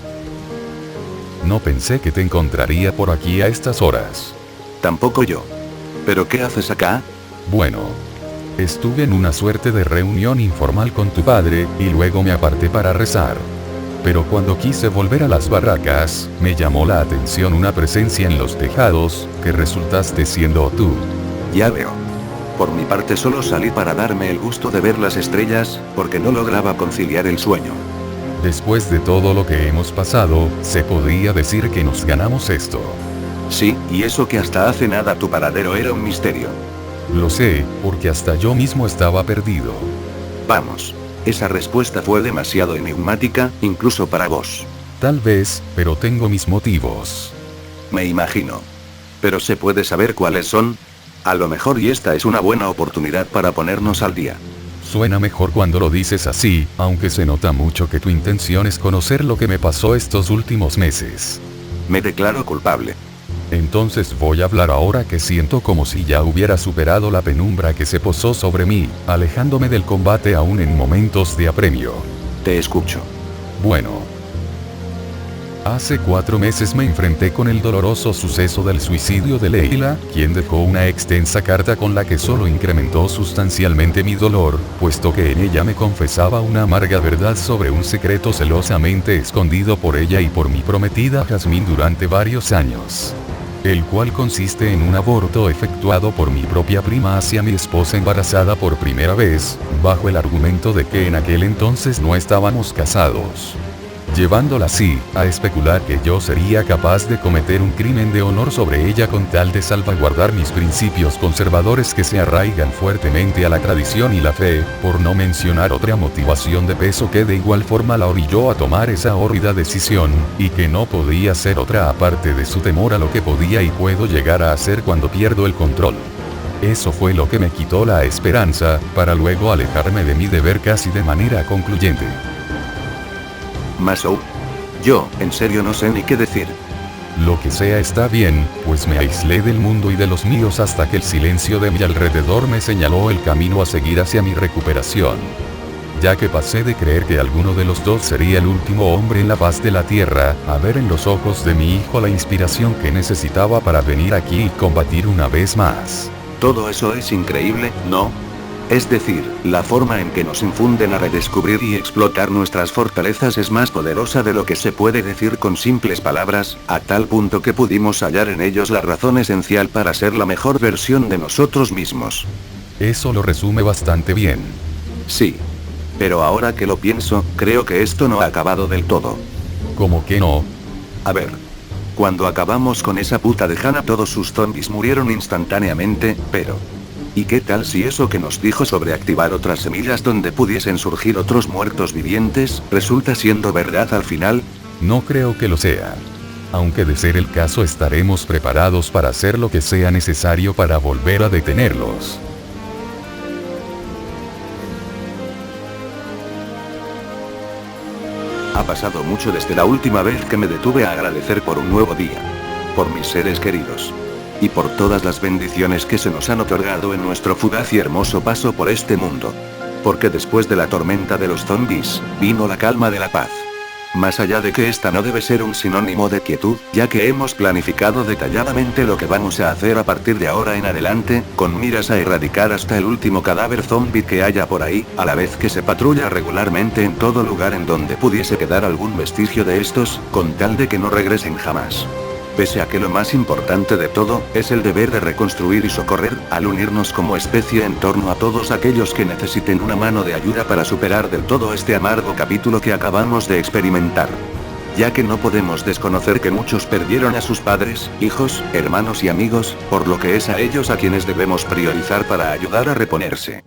No pensé que te encontraría por aquí a estas horas. Tampoco yo. ¿Pero qué haces acá? Bueno. Estuve en una suerte de reunión informal con tu padre, y luego me aparté para rezar. Pero cuando quise volver a las barracas, me llamó la atención una presencia en los tejados, que resultaste siendo tú. Ya veo. Por mi parte solo salí para darme el gusto de ver las estrellas, porque no lograba conciliar el sueño. Después de todo lo que hemos pasado, se podría decir que nos ganamos esto. Sí, y eso que hasta hace nada tu paradero era un misterio. Lo sé, porque hasta yo mismo estaba perdido. Vamos. Esa respuesta fue demasiado enigmática, incluso para vos. Tal vez, pero tengo mis motivos. Me imagino. Pero ¿se puede saber cuáles son? A lo mejor y esta es una buena oportunidad para ponernos al día. Suena mejor cuando lo dices así, aunque se nota mucho que tu intención es conocer lo que me pasó estos últimos meses. Me declaro culpable. Entonces voy a hablar ahora que siento como si ya hubiera superado la penumbra que se posó sobre mí, alejándome del combate aún en momentos de apremio. Te escucho. Bueno. Hace 4 meses me enfrenté con el doloroso suceso del suicidio de Leila, quien dejó una extensa carta con la que solo incrementó sustancialmente mi dolor, puesto que en ella me confesaba una amarga verdad sobre un secreto celosamente escondido por ella y por mi prometida Jazmín durante varios años. El cual consiste en un aborto efectuado por mi propia prima hacia mi esposa embarazada por primera vez, bajo el argumento de que en aquel entonces no estábamos casados. Llevándola así, a especular que yo sería capaz de cometer un crimen de honor sobre ella con tal de salvaguardar mis principios conservadores que se arraigan fuertemente a la tradición y la fe, por no mencionar otra motivación de peso que de igual forma la orilló a tomar esa hórrida decisión, y que no podía ser otra aparte de su temor a lo que podía y puedo llegar a hacer cuando pierdo el control. Eso fue lo que me quitó la esperanza, para luego alejarme de mi deber casi de manera concluyente. Masou. Yo, en serio no sé ni qué decir. Lo que sea está bien, pues me aislé del mundo y de los míos hasta que el silencio de mi alrededor me señaló el camino a seguir hacia mi recuperación. Ya que pasé de creer que alguno de los dos sería el último hombre en la faz de la tierra, a ver en los ojos de mi hijo la inspiración que necesitaba para venir aquí y combatir una vez más. Todo eso es increíble, ¿no? Es decir, la forma en que nos infunden a redescubrir y explotar nuestras fortalezas es más poderosa de lo que se puede decir con simples palabras, a tal punto que pudimos hallar en ellos la razón esencial para ser la mejor versión de nosotros mismos. Eso lo resume bastante bien. Sí. Pero ahora que lo pienso, creo que esto no ha acabado del todo. ¿Cómo que no? A ver. Cuando acabamos con esa puta de Hannah todos sus zombies murieron instantáneamente, pero... ¿y qué tal si eso que nos dijo sobre activar otras semillas donde pudiesen surgir otros muertos vivientes, resulta siendo verdad al final? No creo que lo sea. Aunque de ser el caso estaremos preparados para hacer lo que sea necesario para volver a detenerlos. Ha pasado mucho desde la última vez que me detuve a agradecer por un nuevo día. Por mis seres queridos. Y por todas las bendiciones que se nos han otorgado en nuestro fugaz y hermoso paso por este mundo. Porque después de la tormenta de los zombies, vino la calma de la paz. Más allá de que esta no debe ser un sinónimo de quietud, ya que hemos planificado detalladamente lo que vamos a hacer a partir de ahora en adelante, con miras a erradicar hasta el último cadáver zombie que haya por ahí, a la vez que se patrulla regularmente en todo lugar en donde pudiese quedar algún vestigio de estos, con tal de que no regresen jamás. Pese a que lo más importante de todo, es el deber de reconstruir y socorrer, al unirnos como especie en torno a todos aquellos que necesiten una mano de ayuda para superar del todo este amargo capítulo que acabamos de experimentar. Ya que no podemos desconocer que muchos perdieron a sus padres, hijos, hermanos y amigos, por lo que es a ellos a quienes debemos priorizar para ayudar a reponerse.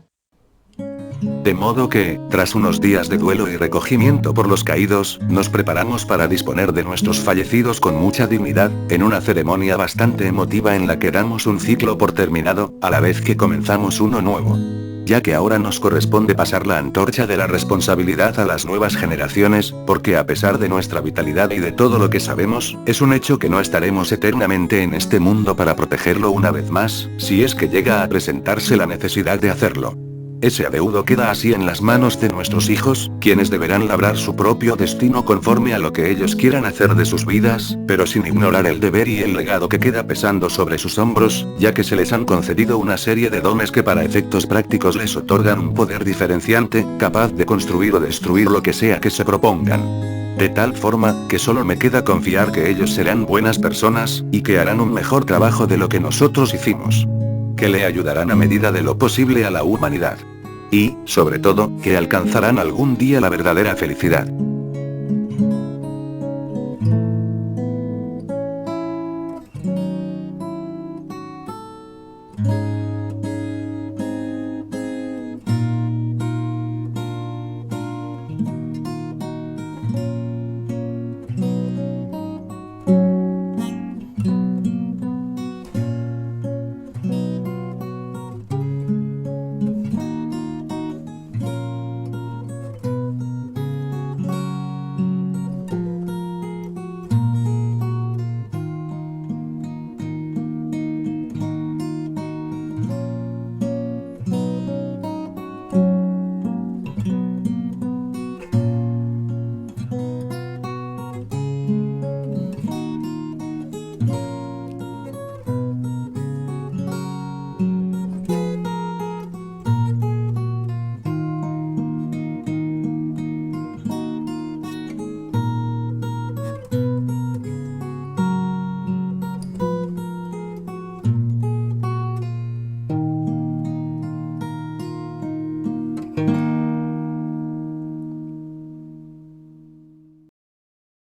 De modo que, tras unos días de duelo y recogimiento por los caídos, nos preparamos para disponer de nuestros fallecidos con mucha dignidad, en una ceremonia bastante emotiva en la que damos un ciclo por terminado, a la vez que comenzamos uno nuevo. Ya que ahora nos corresponde pasar la antorcha de la responsabilidad a las nuevas generaciones, porque a pesar de nuestra vitalidad y de todo lo que sabemos, es un hecho que no estaremos eternamente en este mundo para protegerlo una vez más, si es que llega a presentarse la necesidad de hacerlo. ese adeudo queda así en las manos de nuestros hijos, quienes deberán labrar su propio destino conforme a lo que ellos quieran hacer de sus vidas, pero sin ignorar el deber y el legado que queda pesando sobre sus hombros, ya que se les han concedido una serie de dones que para efectos prácticos les otorgan un poder diferenciante, capaz de construir o destruir lo que sea que se propongan. De tal forma, que solo me queda confiar que ellos serán buenas personas, y que harán un mejor trabajo de lo que nosotros hicimos. Que le ayudarán a medida de lo posible a la humanidad. Y, sobre todo, que alcanzarán algún día la verdadera felicidad.